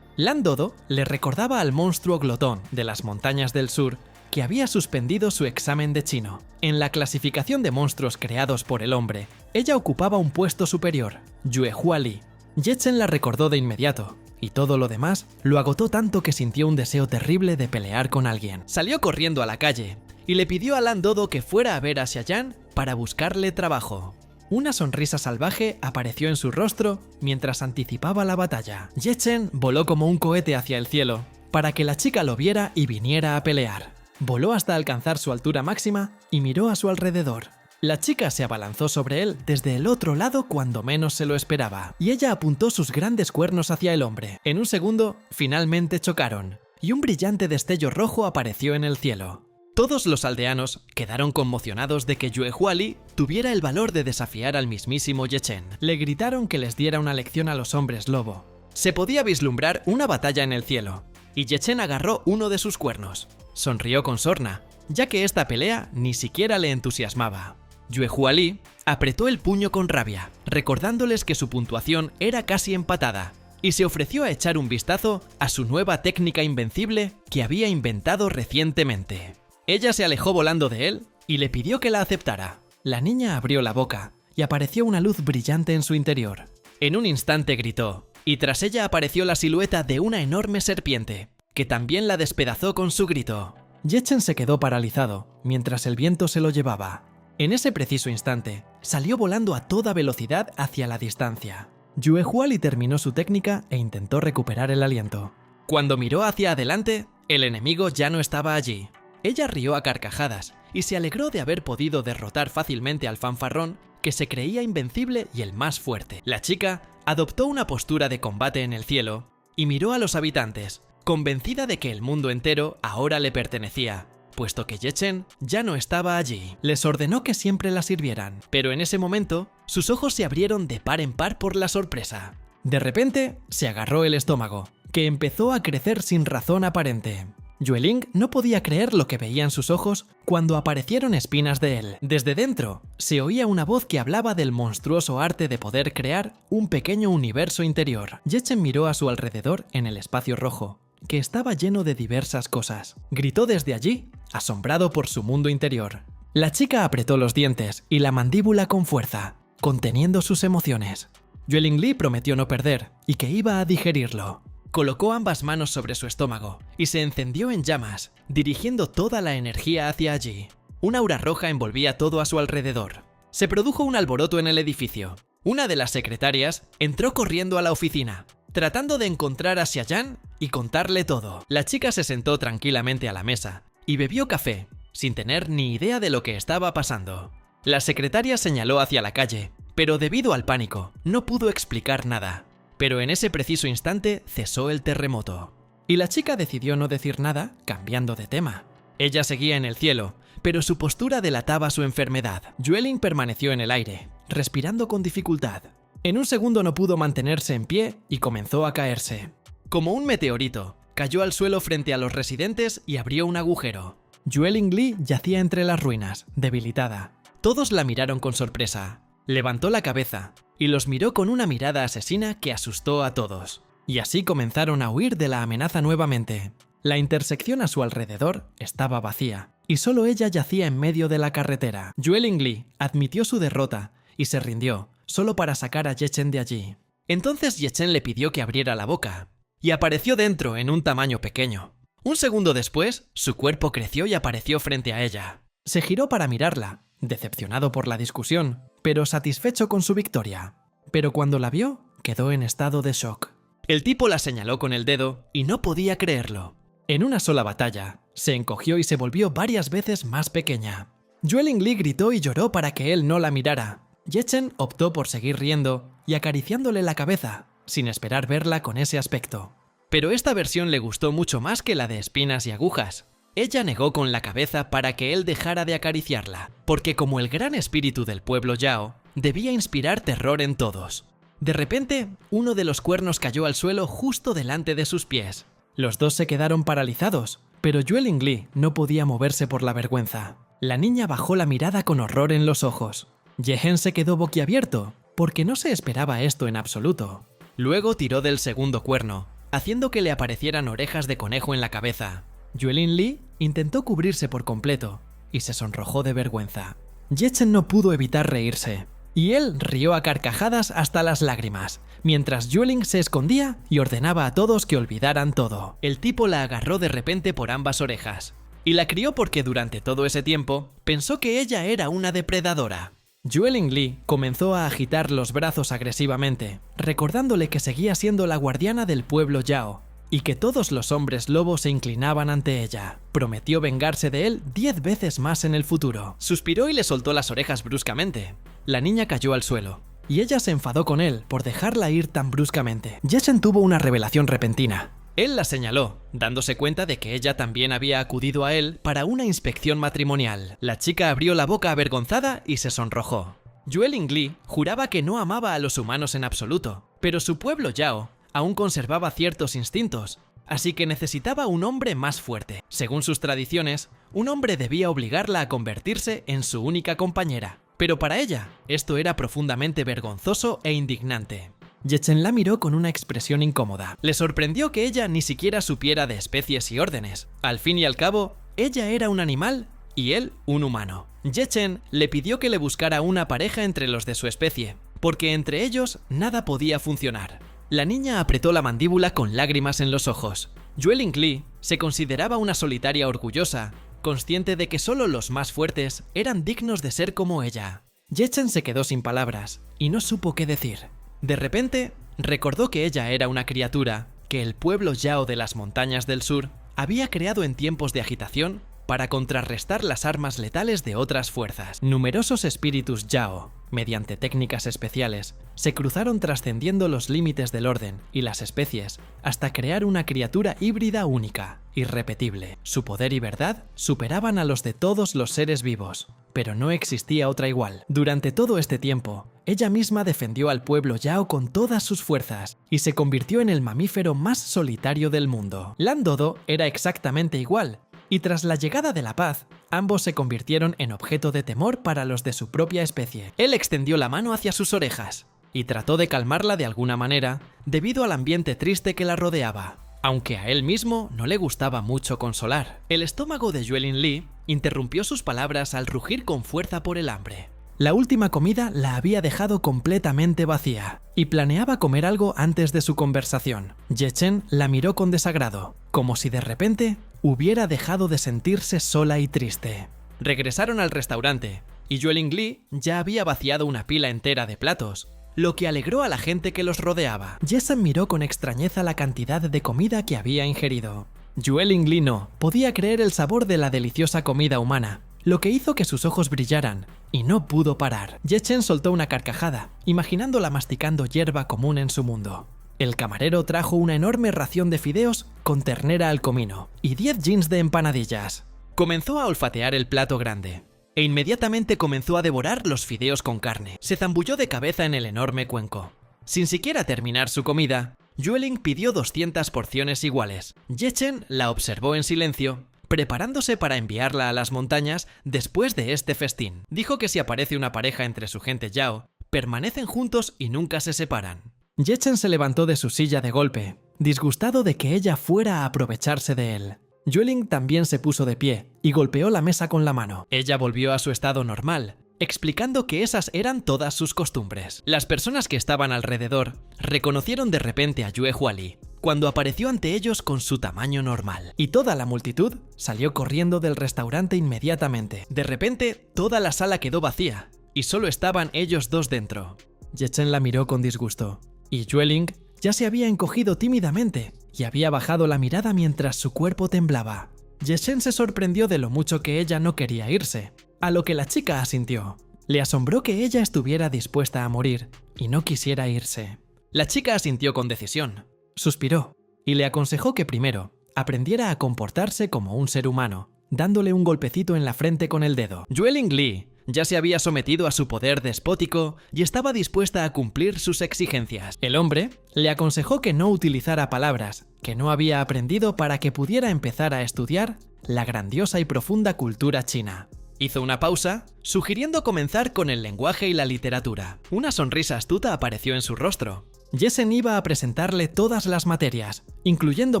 Landodo le recordaba al monstruo glotón de las montañas del sur que había suspendido su examen de chino. En la clasificación de monstruos creados por el hombre, ella ocupaba un puesto superior, Yue Huali. Yechen la recordó de inmediato, y todo lo demás lo agotó tanto que sintió un deseo terrible de pelear con alguien. Salió corriendo a la calle y le pidió a Landodo que fuera a ver a Xiaoyan para buscarle trabajo. Una sonrisa salvaje apareció en su rostro mientras anticipaba la batalla. Yechen voló como un cohete hacia el cielo, para que la chica lo viera y viniera a pelear. Voló hasta alcanzar su altura máxima y miró a su alrededor. La chica se abalanzó sobre él desde el otro lado cuando menos se lo esperaba, y ella apuntó sus grandes cuernos hacia el hombre. En un segundo, finalmente chocaron, y un brillante destello rojo apareció en el cielo. Todos los aldeanos quedaron conmocionados de que Yue Huali tuviera el valor de desafiar al mismísimo Yechen. Le gritaron que les diera una lección a los hombres lobo. Se podía vislumbrar una batalla en el cielo, y Yechen agarró uno de sus cuernos. Sonrió con sorna, ya que esta pelea ni siquiera le entusiasmaba. Yue Huali apretó el puño con rabia, recordándoles que su puntuación era casi empatada, y se ofreció a echar un vistazo a su nueva técnica invencible que había inventado recientemente. Ella se alejó volando de él y le pidió que la aceptara. La niña abrió la boca y apareció una luz brillante en su interior. En un instante gritó, y tras ella apareció la silueta de una enorme serpiente, que también la despedazó con su grito. Yechen se quedó paralizado mientras el viento se lo llevaba. En ese preciso instante, salió volando a toda velocidad hacia la distancia. Yue Huali terminó su técnica e intentó recuperar el aliento. Cuando miró hacia adelante, el enemigo ya no estaba allí. Ella rió a carcajadas y se alegró de haber podido derrotar fácilmente al fanfarrón que se creía invencible y el más fuerte. La chica adoptó una postura de combate en el cielo y miró a los habitantes, convencida de que el mundo entero ahora le pertenecía, puesto que Yechen ya no estaba allí. Les ordenó que siempre la sirvieran, pero en ese momento sus ojos se abrieron de par en par por la sorpresa. De repente se agarró el estómago, que empezó a crecer sin razón aparente. Yueling no podía creer lo que veía en sus ojos cuando aparecieron espinas de él. Desde dentro se oía una voz que hablaba del monstruoso arte de poder crear un pequeño universo interior. Yechen miró a su alrededor en el espacio rojo, que estaba lleno de diversas cosas. Gritó desde allí, asombrado por su mundo interior. La chica apretó los dientes y la mandíbula con fuerza, conteniendo sus emociones. Yueling Li prometió no perder y que iba a digerirlo. Colocó ambas manos sobre su estómago y se encendió en llamas, dirigiendo toda la energía hacia allí. Una aura roja envolvía todo a su alrededor. Se produjo un alboroto en el edificio. Una de las secretarias entró corriendo a la oficina, tratando de encontrar a Xiaoyan y contarle todo. La chica se sentó tranquilamente a la mesa y bebió café, sin tener ni idea de lo que estaba pasando. La secretaria señaló hacia la calle, pero debido al pánico, no pudo explicar nada. Pero en ese preciso instante cesó el terremoto. Y la chica decidió no decir nada, cambiando de tema. Ella seguía en el cielo, pero su postura delataba su enfermedad. Yueling permaneció en el aire, respirando con dificultad. En un segundo no pudo mantenerse en pie y comenzó a caerse. Como un meteorito, cayó al suelo frente a los residentes y abrió un agujero. Yueling Li yacía entre las ruinas, debilitada. Todos la miraron con sorpresa. Levantó la cabeza y los miró con una mirada asesina que asustó a todos. Y así comenzaron a huir de la amenaza nuevamente. La intersección a su alrededor estaba vacía, y solo ella yacía en medio de la carretera. Yueling Li admitió su derrota y se rindió, solo para sacar a Ye Chen de allí. Entonces Ye Chen le pidió que abriera la boca, y apareció dentro en un tamaño pequeño. Un segundo después, su cuerpo creció y apareció frente a ella. Se giró para mirarla, decepcionado por la discusión, pero satisfecho con su victoria. Pero cuando la vio, quedó en estado de shock. El tipo la señaló con el dedo y no podía creerlo. En una sola batalla, se encogió y se volvió varias veces más pequeña. Yueling Li gritó y lloró para que él no la mirara. Ye Chen optó por seguir riendo y acariciándole la cabeza, sin esperar verla con ese aspecto. Pero esta versión le gustó mucho más que la de espinas y agujas. Ella negó con la cabeza para que él dejara de acariciarla, porque como el gran espíritu del pueblo Yao, debía inspirar terror en todos. De repente, uno de los cuernos cayó al suelo justo delante de sus pies. Los dos se quedaron paralizados, pero Yueling Li no podía moverse por la vergüenza. La niña bajó la mirada con horror en los ojos. Ye Hen se quedó boquiabierto, porque no se esperaba esto en absoluto. Luego tiró del segundo cuerno, haciendo que le aparecieran orejas de conejo en la cabeza. Yueling Li intentó cubrirse por completo y se sonrojó de vergüenza. Ye Chen no pudo evitar reírse, y él rió a carcajadas hasta las lágrimas, mientras Yueling se escondía y ordenaba a todos que olvidaran todo. El tipo la agarró de repente por ambas orejas, y la crió porque durante todo ese tiempo pensó que ella era una depredadora. Yueling Li comenzó a agitar los brazos agresivamente, recordándole que seguía siendo la guardiana del pueblo Yao, y que todos los hombres lobo se inclinaban ante ella. Prometió vengarse de él 10 veces más en el futuro. Suspiró y le soltó las orejas bruscamente. La niña cayó al suelo, y ella se enfadó con él por dejarla ir tan bruscamente. Ye Chen tuvo una revelación repentina. Él la señaló, dándose cuenta de que ella también había acudido a él para una inspección matrimonial. La chica abrió la boca avergonzada y se sonrojó. Yueling Li juraba que no amaba a los humanos en absoluto, pero su pueblo Yao aún conservaba ciertos instintos, así que necesitaba un hombre más fuerte. Según sus tradiciones, un hombre debía obligarla a convertirse en su única compañera. Pero para ella, esto era profundamente vergonzoso e indignante. Ye Chen la miró con una expresión incómoda. Le sorprendió que ella ni siquiera supiera de especies y órdenes. Al fin y al cabo, ella era un animal y él un humano. Ye Chen le pidió que le buscara una pareja entre los de su especie, porque entre ellos nada podía funcionar. La niña apretó la mandíbula con lágrimas en los ojos. Yueling Li se consideraba una solitaria orgullosa, consciente de que solo los más fuertes eran dignos de ser como ella. Ye Chen se quedó sin palabras y no supo qué decir. De repente, recordó que ella era una criatura que el pueblo Yao de las montañas del sur había creado en tiempos de agitación para contrarrestar las armas letales de otras fuerzas. Numerosos espíritus Yao, mediante técnicas especiales, se cruzaron trascendiendo los límites del orden y las especies hasta crear una criatura híbrida única, irrepetible. Su poder y verdad superaban a los de todos los seres vivos, pero no existía otra igual. Durante todo este tiempo, ella misma defendió al pueblo Yao con todas sus fuerzas y se convirtió en el mamífero más solitario del mundo. Lan Dodo era exactamente igual, y tras la llegada de la paz, ambos se convirtieron en objeto de temor para los de su propia especie. Él extendió la mano hacia sus orejas y trató de calmarla de alguna manera debido al ambiente triste que la rodeaba, aunque a él mismo no le gustaba mucho consolar. El estómago de Yueling Li interrumpió sus palabras al rugir con fuerza por el hambre. La última comida la había dejado completamente vacía y planeaba comer algo antes de su conversación. Ye Chen la miró con desagrado, como si de repente hubiera dejado de sentirse sola y triste. Regresaron al restaurante y Yueling Li ya había vaciado una pila entera de platos, lo que alegró a la gente que los rodeaba. Jason miró con extrañeza la cantidad de comida que había ingerido. Yueling Li no podía creer el sabor de la deliciosa comida humana, lo que hizo que sus ojos brillaran, y no pudo parar. Ye Chen soltó una carcajada, imaginándola masticando hierba común en su mundo. El camarero trajo una enorme ración de fideos con ternera al comino y 10 jeans de empanadillas. Comenzó a olfatear el plato grande e inmediatamente comenzó a devorar los fideos con carne. Se zambulló de cabeza en el enorme cuenco. Sin siquiera terminar su comida, Yueling pidió 200 porciones iguales. Ye Chen la observó en silencio, preparándose para enviarla a las montañas después de este festín. Dijo que si aparece una pareja entre su gente Yao, permanecen juntos y nunca se separan. Ye Chen se levantó de su silla de golpe, disgustado de que ella fuera a aprovecharse de él. Yueling también se puso de pie y golpeó la mesa con la mano. Ella volvió a su estado normal, explicando que esas eran todas sus costumbres. Las personas que estaban alrededor reconocieron de repente a Yue Huali cuando apareció ante ellos con su tamaño normal, y toda la multitud salió corriendo del restaurante inmediatamente. De repente, toda la sala quedó vacía y solo estaban ellos dos dentro. Ye Chen la miró con disgusto, y Yueling ya se había encogido tímidamente y había bajado la mirada mientras su cuerpo temblaba. Ye Chen se sorprendió de lo mucho que ella no quería irse, a lo que la chica asintió. Le asombró que ella estuviera dispuesta a morir y no quisiera irse. La chica asintió con decisión, suspiró y le aconsejó que primero aprendiera a comportarse como un ser humano, dándole un golpecito en la frente con el dedo. Yueling Li ya se había sometido a su poder despótico y estaba dispuesta a cumplir sus exigencias. El hombre le aconsejó que no utilizara palabras que no había aprendido para que pudiera empezar a estudiar la grandiosa y profunda cultura china. Hizo una pausa, sugiriendo comenzar con el lenguaje y la literatura. Una sonrisa astuta apareció en su rostro. Jason iba a presentarle todas las materias, incluyendo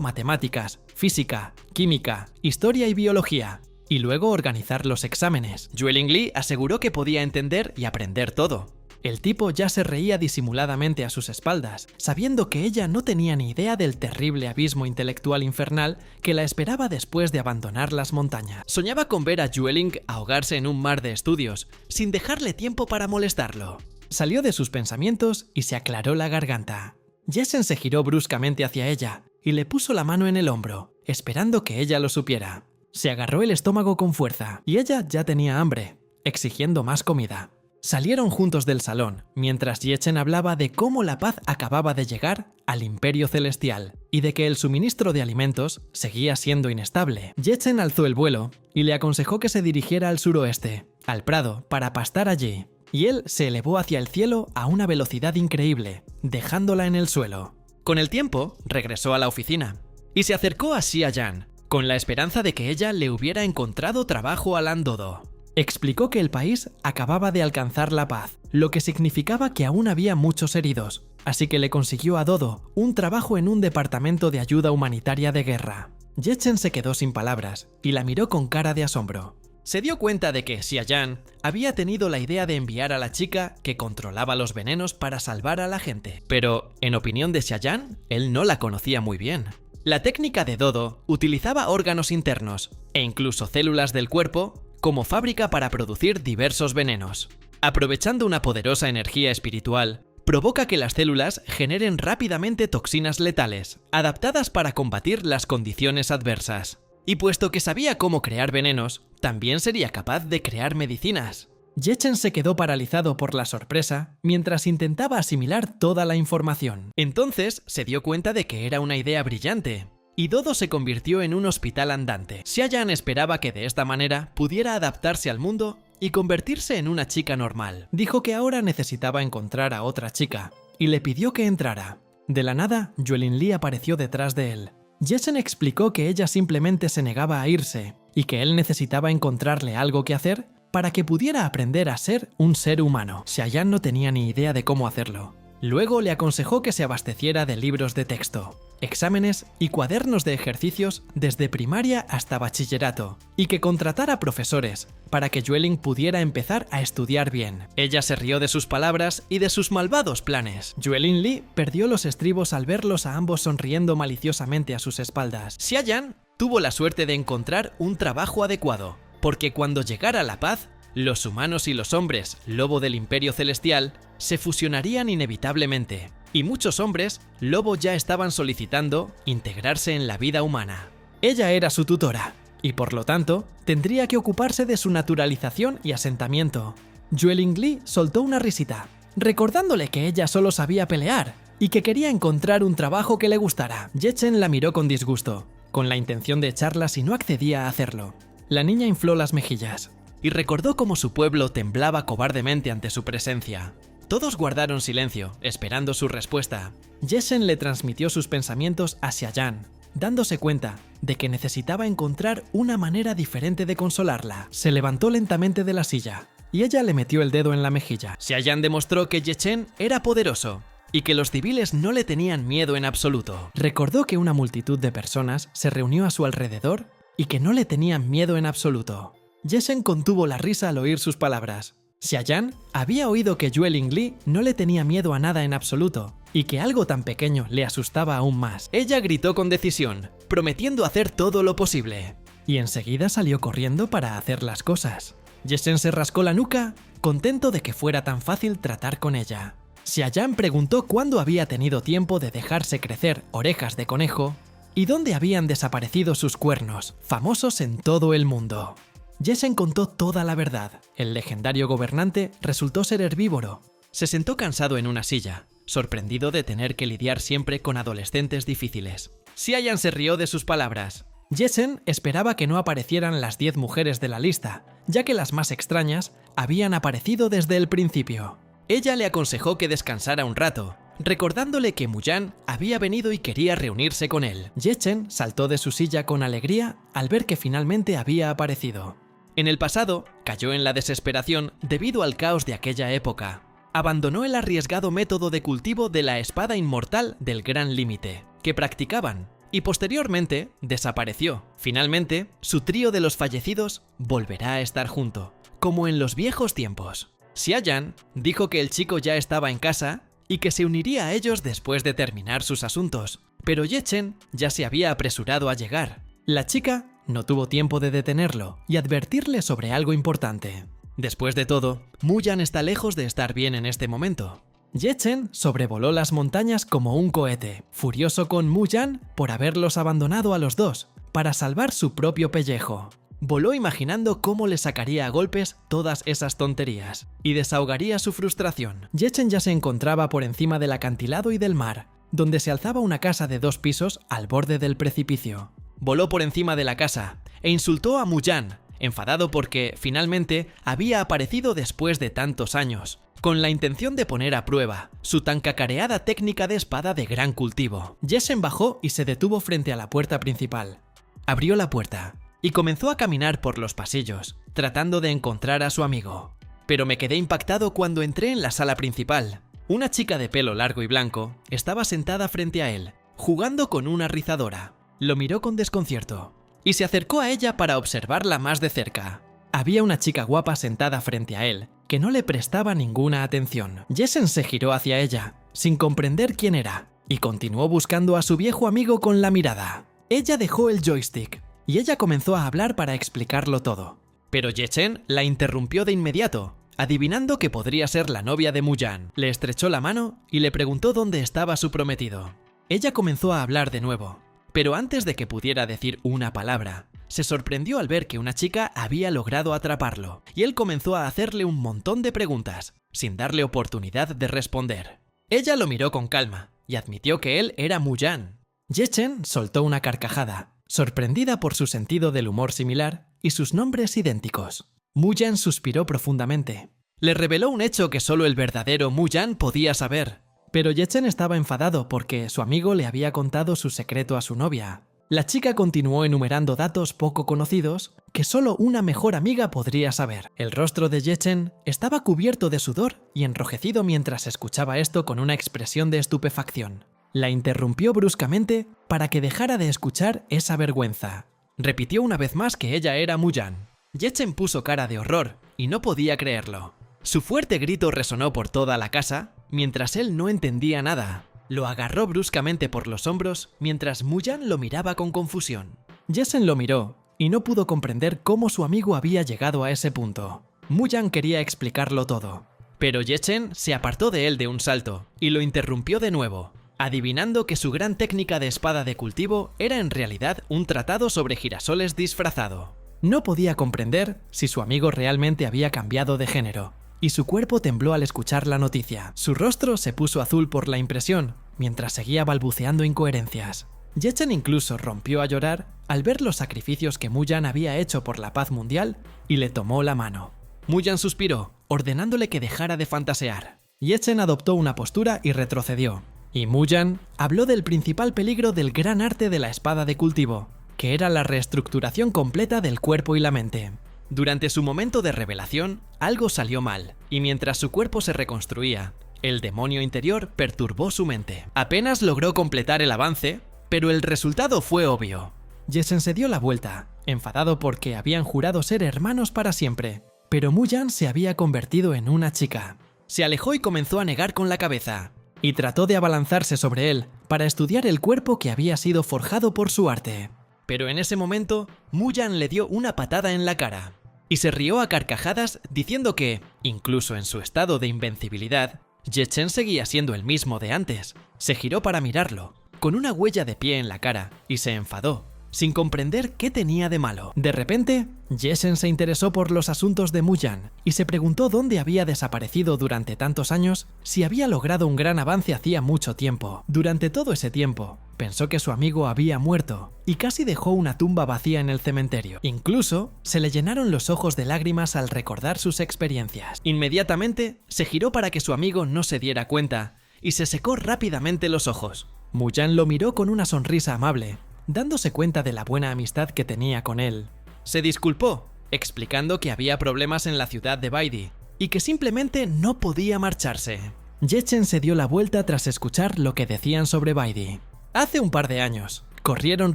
matemáticas, física, química, historia y biología, y luego organizar los exámenes. Yueling Li aseguró que podía entender y aprender todo. El tipo ya se reía disimuladamente a sus espaldas, sabiendo que ella no tenía ni idea del terrible abismo intelectual infernal que la esperaba después de abandonar las montañas. Soñaba con ver a Yueling ahogarse en un mar de estudios, sin dejarle tiempo para molestarlo. Salió de sus pensamientos y se aclaró la garganta. Jason se giró bruscamente hacia ella y le puso la mano en el hombro, esperando que ella lo supiera. Se agarró el estómago con fuerza y ella ya tenía hambre, exigiendo más comida. Salieron juntos del salón, mientras Ye Chen hablaba de cómo la paz acababa de llegar al Imperio Celestial y de que el suministro de alimentos seguía siendo inestable. Ye Chen alzó el vuelo y le aconsejó que se dirigiera al suroeste, al prado, para pastar allí, y él se elevó hacia el cielo a una velocidad increíble, dejándola en el suelo. Con el tiempo, regresó a la oficina y se acercó a Xia Yan, con la esperanza de que ella le hubiera encontrado trabajo a Lan Dodo. Explicó que el país acababa de alcanzar la paz, lo que significaba que aún había muchos heridos, así que le consiguió a Dodo un trabajo en un departamento de ayuda humanitaria de guerra. Ye Chen se quedó sin palabras y la miró con cara de asombro. Se dio cuenta de que Xia Yan había tenido la idea de enviar a la chica que controlaba los venenos para salvar a la gente, pero, en opinión de Xia Yan, él no la conocía muy bien. La técnica de Dodo utilizaba órganos internos e incluso células del cuerpo como fábrica para producir diversos venenos. Aprovechando una poderosa energía espiritual, provoca que las células generen rápidamente toxinas letales, adaptadas para combatir las condiciones adversas. Y puesto que sabía cómo crear venenos, también sería capaz de crear medicinas. Ye Chen se quedó paralizado por la sorpresa mientras intentaba asimilar toda la información. Entonces se dio cuenta de que era una idea brillante, y Dodo se convirtió en un hospital andante. Xia Yan esperaba que de esta manera pudiera adaptarse al mundo y convertirse en una chica normal. Dijo que ahora necesitaba encontrar a otra chica, y le pidió que entrara. De la nada, Yueling Li apareció detrás de él. Jason explicó que ella simplemente se negaba a irse, y que él necesitaba encontrarle algo que hacer para que pudiera aprender a ser un ser humano. Xia Yan no tenía ni idea de cómo hacerlo. Luego le aconsejó que se abasteciera de libros de texto, exámenes y cuadernos de ejercicios desde primaria hasta bachillerato, y que contratara profesores para que Yueling pudiera empezar a estudiar bien. Ella se rió de sus palabras y de sus malvados planes. Yuelin Li perdió los estribos al verlos a ambos sonriendo maliciosamente a sus espaldas. Xiayan tuvo la suerte de encontrar un trabajo adecuado, porque cuando llegara la paz, los humanos y los hombres, lobo del Imperio Celestial, se fusionarían inevitablemente, y muchos hombres, lobo, ya estaban solicitando integrarse en la vida humana. Ella era su tutora, y por lo tanto, tendría que ocuparse de su naturalización y asentamiento. Yueling Li soltó una risita, recordándole que ella solo sabía pelear, y que quería encontrar un trabajo que le gustara. Ye Chen la miró con disgusto, con la intención de echarla si no accedía a hacerlo. La niña infló las mejillas, y recordó cómo su pueblo temblaba cobardemente ante su presencia. Todos guardaron silencio, esperando su respuesta. Ye Chen le transmitió sus pensamientos a Xiayan, dándose cuenta de que necesitaba encontrar una manera diferente de consolarla. Se levantó lentamente de la silla, y ella le metió el dedo en la mejilla. Xiayan demostró que Ye Chen era poderoso, y que los civiles no le tenían miedo en absoluto. Recordó que una multitud de personas se reunió a su alrededor, y que no le tenían miedo en absoluto. Ye Chen contuvo la risa al oír sus palabras. Xiayan había oído que Yueling Li no le tenía miedo a nada en absoluto, y que algo tan pequeño le asustaba aún más. Ella gritó con decisión, prometiendo hacer todo lo posible, y enseguida salió corriendo para hacer las cosas. Ye Chen se rascó la nuca, contento de que fuera tan fácil tratar con ella. Xiayan preguntó cuándo había tenido tiempo de dejarse crecer orejas de conejo y dónde habían desaparecido sus cuernos, famosos en todo el mundo. Ye Chen contó toda la verdad. El legendario gobernante resultó ser herbívoro. Se sentó cansado en una silla, sorprendido de tener que lidiar siempre con adolescentes difíciles. Xiayan se rió de sus palabras. Ye Chen esperaba que no aparecieran las 10 mujeres de la lista, ya que las más extrañas habían aparecido desde el principio. Ella le aconsejó que descansara un rato, recordándole que Muyan había venido y quería reunirse con él. Ye Chen saltó de su silla con alegría al ver que finalmente había aparecido. En el pasado, cayó en la desesperación debido al caos de aquella época. Abandonó el arriesgado método de cultivo de la espada inmortal del Gran Límite, que practicaban, y posteriormente desapareció. Finalmente, su trío de los fallecidos volverá a estar junto, como en los viejos tiempos. Xiayan dijo que el chico ya estaba en casa y que se uniría a ellos después de terminar sus asuntos, pero Ye Chen ya se había apresurado a llegar. La chica no tuvo tiempo de detenerlo y advertirle sobre algo importante. Después de todo, Muyan está lejos de estar bien en este momento. Ye Chen sobrevoló las montañas como un cohete, furioso con Muyan por haberlos abandonado a los dos, para salvar su propio pellejo. Voló imaginando cómo le sacaría a golpes todas esas tonterías, y desahogaría su frustración. Ye Chen ya se encontraba por encima del acantilado y del mar, donde se alzaba una casa de 2 pisos al borde del precipicio. Voló por encima de la casa e insultó a Muyan, enfadado porque, finalmente, había aparecido después de tantos años, con la intención de poner a prueba su tan cacareada técnica de espada de gran cultivo. Ye Chen bajó y se detuvo frente a la puerta principal. Abrió la puerta y comenzó a caminar por los pasillos, tratando de encontrar a su amigo. Pero me quedé impactado cuando entré en la sala principal. Una chica de pelo largo y blanco estaba sentada frente a él, jugando con una rizadora. Lo miró con desconcierto y se acercó a ella para observarla más de cerca. Había una chica guapa sentada frente a él, que no le prestaba ninguna atención. Ye Chen se giró hacia ella, sin comprender quién era, y continuó buscando a su viejo amigo con la mirada. Ella dejó el joystick, y ella comenzó a hablar para explicarlo todo. Pero Ye Chen la interrumpió de inmediato, adivinando que podría ser la novia de Muyan. Le estrechó la mano y le preguntó dónde estaba su prometido. Ella comenzó a hablar de nuevo, pero antes de que pudiera decir una palabra, se sorprendió al ver que una chica había logrado atraparlo, y él comenzó a hacerle un montón de preguntas, sin darle oportunidad de responder. Ella lo miró con calma, y admitió que él era Muyan. Ye Chen soltó una carcajada, sorprendida por su sentido del humor similar y sus nombres idénticos. Muyan suspiró profundamente. Le reveló un hecho que solo el verdadero Muyan podía saber. Pero Ye Chen estaba enfadado porque su amigo le había contado su secreto a su novia. La chica continuó enumerando datos poco conocidos que solo una mejor amiga podría saber. El rostro de Ye Chen estaba cubierto de sudor y enrojecido mientras escuchaba esto con una expresión de estupefacción. La interrumpió bruscamente para que dejara de escuchar esa vergüenza. Repitió una vez más que ella era Muyan. Yechen puso cara de horror y no podía creerlo. Su fuerte grito resonó por toda la casa, mientras él no entendía nada. Lo agarró bruscamente por los hombros mientras Muyan lo miraba con confusión. Yechen lo miró y no pudo comprender cómo su amigo había llegado a ese punto. Muyan quería explicarlo todo, pero Yechen se apartó de él de un salto y lo interrumpió de nuevo, adivinando que su gran técnica de espada de cultivo era en realidad un tratado sobre girasoles disfrazado. No podía comprender si su amigo realmente había cambiado de género, y su cuerpo tembló al escuchar la noticia. Su rostro se puso azul por la impresión, mientras seguía balbuceando incoherencias. Yechen incluso rompió a llorar al ver los sacrificios que Muyan había hecho por la paz mundial y le tomó la mano. Muyan suspiró, ordenándole que dejara de fantasear. Yechen adoptó una postura y retrocedió, y Muyan habló del principal peligro del gran arte de la espada de cultivo, que era la reestructuración completa del cuerpo y la mente. Durante su momento de revelación, algo salió mal, y mientras su cuerpo se reconstruía, el demonio interior perturbó su mente. Apenas logró completar el avance, pero el resultado fue obvio. Yechen se dio la vuelta, enfadado porque habían jurado ser hermanos para siempre, pero Muyan se había convertido en una chica. Se alejó y comenzó a negar con la cabeza, y trató de abalanzarse sobre él para estudiar el cuerpo que había sido forjado por su arte. Pero en ese momento, Muyan le dio una patada en la cara, y se rió a carcajadas diciendo que, incluso en su estado de invencibilidad, Yechen seguía siendo el mismo de antes. Se giró para mirarlo, con una huella de pie en la cara, y se enfadó, sin comprender qué tenía de malo. De repente, Yechen se interesó por los asuntos de Muyan y se preguntó dónde había desaparecido durante tantos años, si había logrado un gran avance hacía mucho tiempo. Durante todo ese tiempo, pensó que su amigo había muerto y casi dejó una tumba vacía en el cementerio. Incluso, se le llenaron los ojos de lágrimas al recordar sus experiencias. Inmediatamente, se giró para que su amigo no se diera cuenta y se secó rápidamente los ojos. Muyan lo miró con una sonrisa amable, dándose cuenta de la buena amistad que tenía con él. Se disculpó, explicando que había problemas en la ciudad de Baidi y que simplemente no podía marcharse. Yechen se dio la vuelta tras escuchar lo que decían sobre Baidi. Hace un par de años, corrieron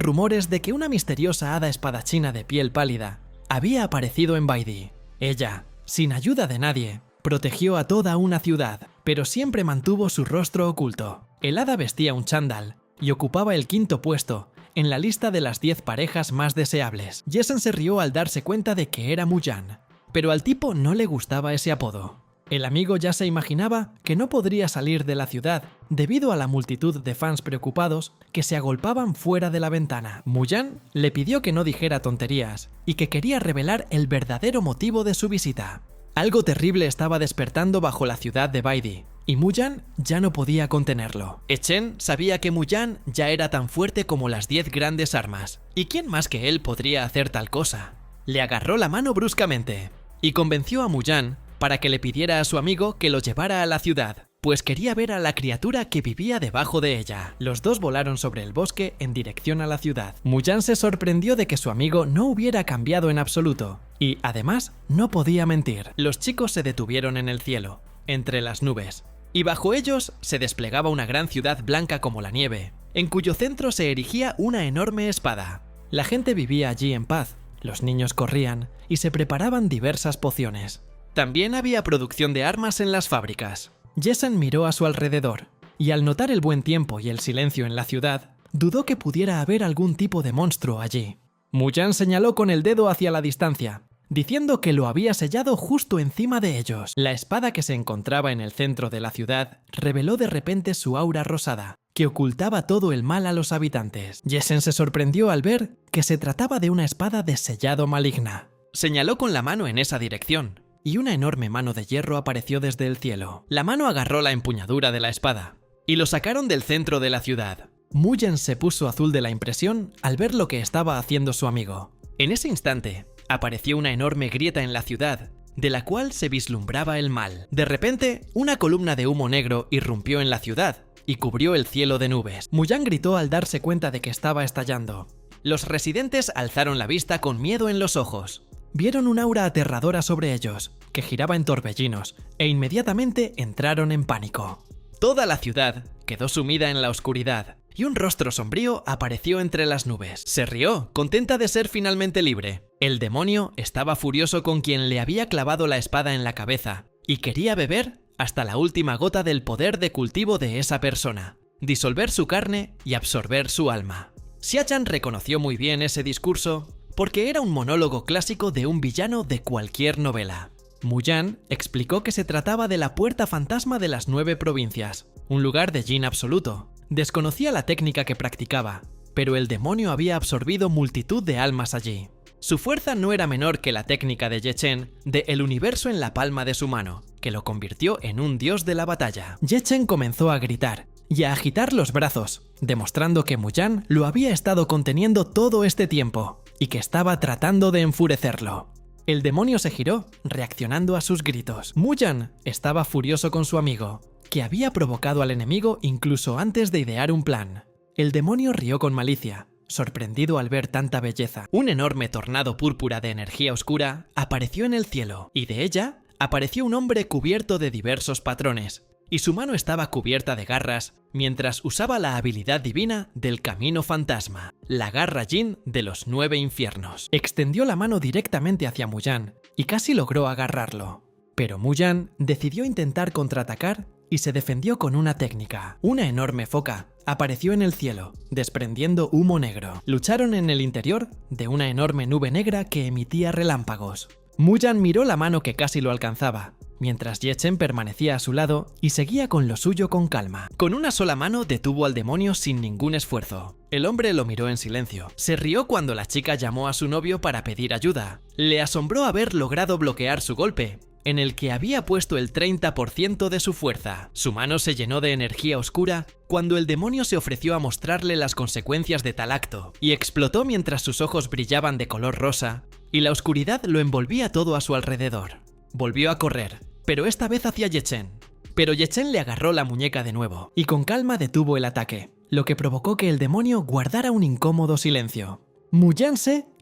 rumores de que una misteriosa hada espadachina de piel pálida había aparecido en Baidi. Ella, sin ayuda de nadie, protegió a toda una ciudad, pero siempre mantuvo su rostro oculto. El hada vestía un chándal y ocupaba el 5º puesto en la lista de las 10 parejas más deseables. Yechen se rió al darse cuenta de que era Muyan, pero al tipo no le gustaba ese apodo. El amigo ya se imaginaba que no podría salir de la ciudad debido a la multitud de fans preocupados que se agolpaban fuera de la ventana. Muyan le pidió que no dijera tonterías y que quería revelar el verdadero motivo de su visita. Algo terrible estaba despertando bajo la ciudad de Baidi, y Muyan ya no podía contenerlo. Yechen sabía que Muyan ya era tan fuerte como las 10 grandes armas, y quién más que él podría hacer tal cosa. Le agarró la mano bruscamente y convenció a Muyan para que le pidiera a su amigo que lo llevara a la ciudad, pues quería ver a la criatura que vivía debajo de ella. Los dos volaron sobre el bosque en dirección a la ciudad. Muyan se sorprendió de que su amigo no hubiera cambiado en absoluto, y además no podía mentir. Los chicos se detuvieron en el cielo, entre las nubes, y bajo ellos se desplegaba una gran ciudad blanca como la nieve, en cuyo centro se erigía una enorme espada. La gente vivía allí en paz, los niños corrían y se preparaban diversas pociones. También había producción de armas en las fábricas. Yechen miró a su alrededor, y al notar el buen tiempo y el silencio en la ciudad, dudó que pudiera haber algún tipo de monstruo allí. Muyan señaló con el dedo hacia la distancia, diciendo que lo había sellado justo encima de ellos. La espada que se encontraba en el centro de la ciudad reveló de repente su aura rosada, que ocultaba todo el mal a los habitantes. Yechen se sorprendió al ver que se trataba de una espada de sellado maligna. Señaló con la mano en esa dirección, y una enorme mano de hierro apareció desde el cielo. La mano agarró la empuñadura de la espada, y lo sacaron del centro de la ciudad. Muyan se puso azul de la impresión al ver lo que estaba haciendo su amigo. En ese instante, apareció una enorme grieta en la ciudad, de la cual se vislumbraba el mal. De repente, una columna de humo negro irrumpió en la ciudad y cubrió el cielo de nubes. Muyan gritó al darse cuenta de que estaba estallando. Los residentes alzaron la vista con miedo en los ojos. Vieron un aura aterradora sobre ellos, que giraba en torbellinos, e inmediatamente entraron en pánico. Toda la ciudad quedó sumida en la oscuridad, y un rostro sombrío apareció entre las nubes. Se rió, contenta de ser finalmente libre. El demonio estaba furioso con quien le había clavado la espada en la cabeza y quería beber hasta la última gota del poder de cultivo de esa persona, disolver su carne y absorber su alma. Xia-Chan reconoció muy bien ese discurso porque era un monólogo clásico de un villano de cualquier novela. Mu-Yan explicó que se trataba de la puerta fantasma de las 9 provincias, un lugar de yin absoluto. Desconocía la técnica que practicaba, pero el demonio había absorbido multitud de almas allí. Su fuerza no era menor que la técnica de Ye Chen de el universo en la palma de su mano, que lo convirtió en un dios de la batalla. Ye Chen comenzó a gritar y a agitar los brazos, demostrando que Mu-Yan lo había estado conteniendo todo este tiempo y que estaba tratando de enfurecerlo. El demonio se giró, reaccionando a sus gritos. Mu-Yan estaba furioso con su amigo, que había provocado al enemigo incluso antes de idear un plan. El demonio rió con malicia, sorprendido al ver tanta belleza. Un enorme tornado púrpura de energía oscura apareció en el cielo, y de ella apareció un hombre cubierto de diversos patrones, y su mano estaba cubierta de garras mientras usaba la habilidad divina del camino fantasma, la garra Yin de los 9 infiernos. Extendió la mano directamente hacia Mu-Yan y casi logró agarrarlo, pero Mu-Yan decidió intentar contraatacar y se defendió con una técnica. Una enorme foca apareció en el cielo, desprendiendo humo negro. Lucharon en el interior de una enorme nube negra que emitía relámpagos. Mu-Yan miró la mano que casi lo alcanzaba, mientras Ye Chen permanecía a su lado y seguía con lo suyo con calma. Con una sola mano detuvo al demonio sin ningún esfuerzo. El hombre lo miró en silencio. Se rió cuando la chica llamó a su novio para pedir ayuda. Le asombró haber logrado bloquear su golpe, en el que había puesto el 30% de su fuerza. Su mano se llenó de energía oscura cuando el demonio se ofreció a mostrarle las consecuencias de tal acto, y explotó mientras sus ojos brillaban de color rosa y la oscuridad lo envolvía todo a su alrededor. Volvió a correr, pero esta vez hacia Ye Chen. Pero Ye Chen le agarró la muñeca de nuevo y con calma detuvo el ataque, lo que provocó que el demonio guardara un incómodo silencio. Mu-Yan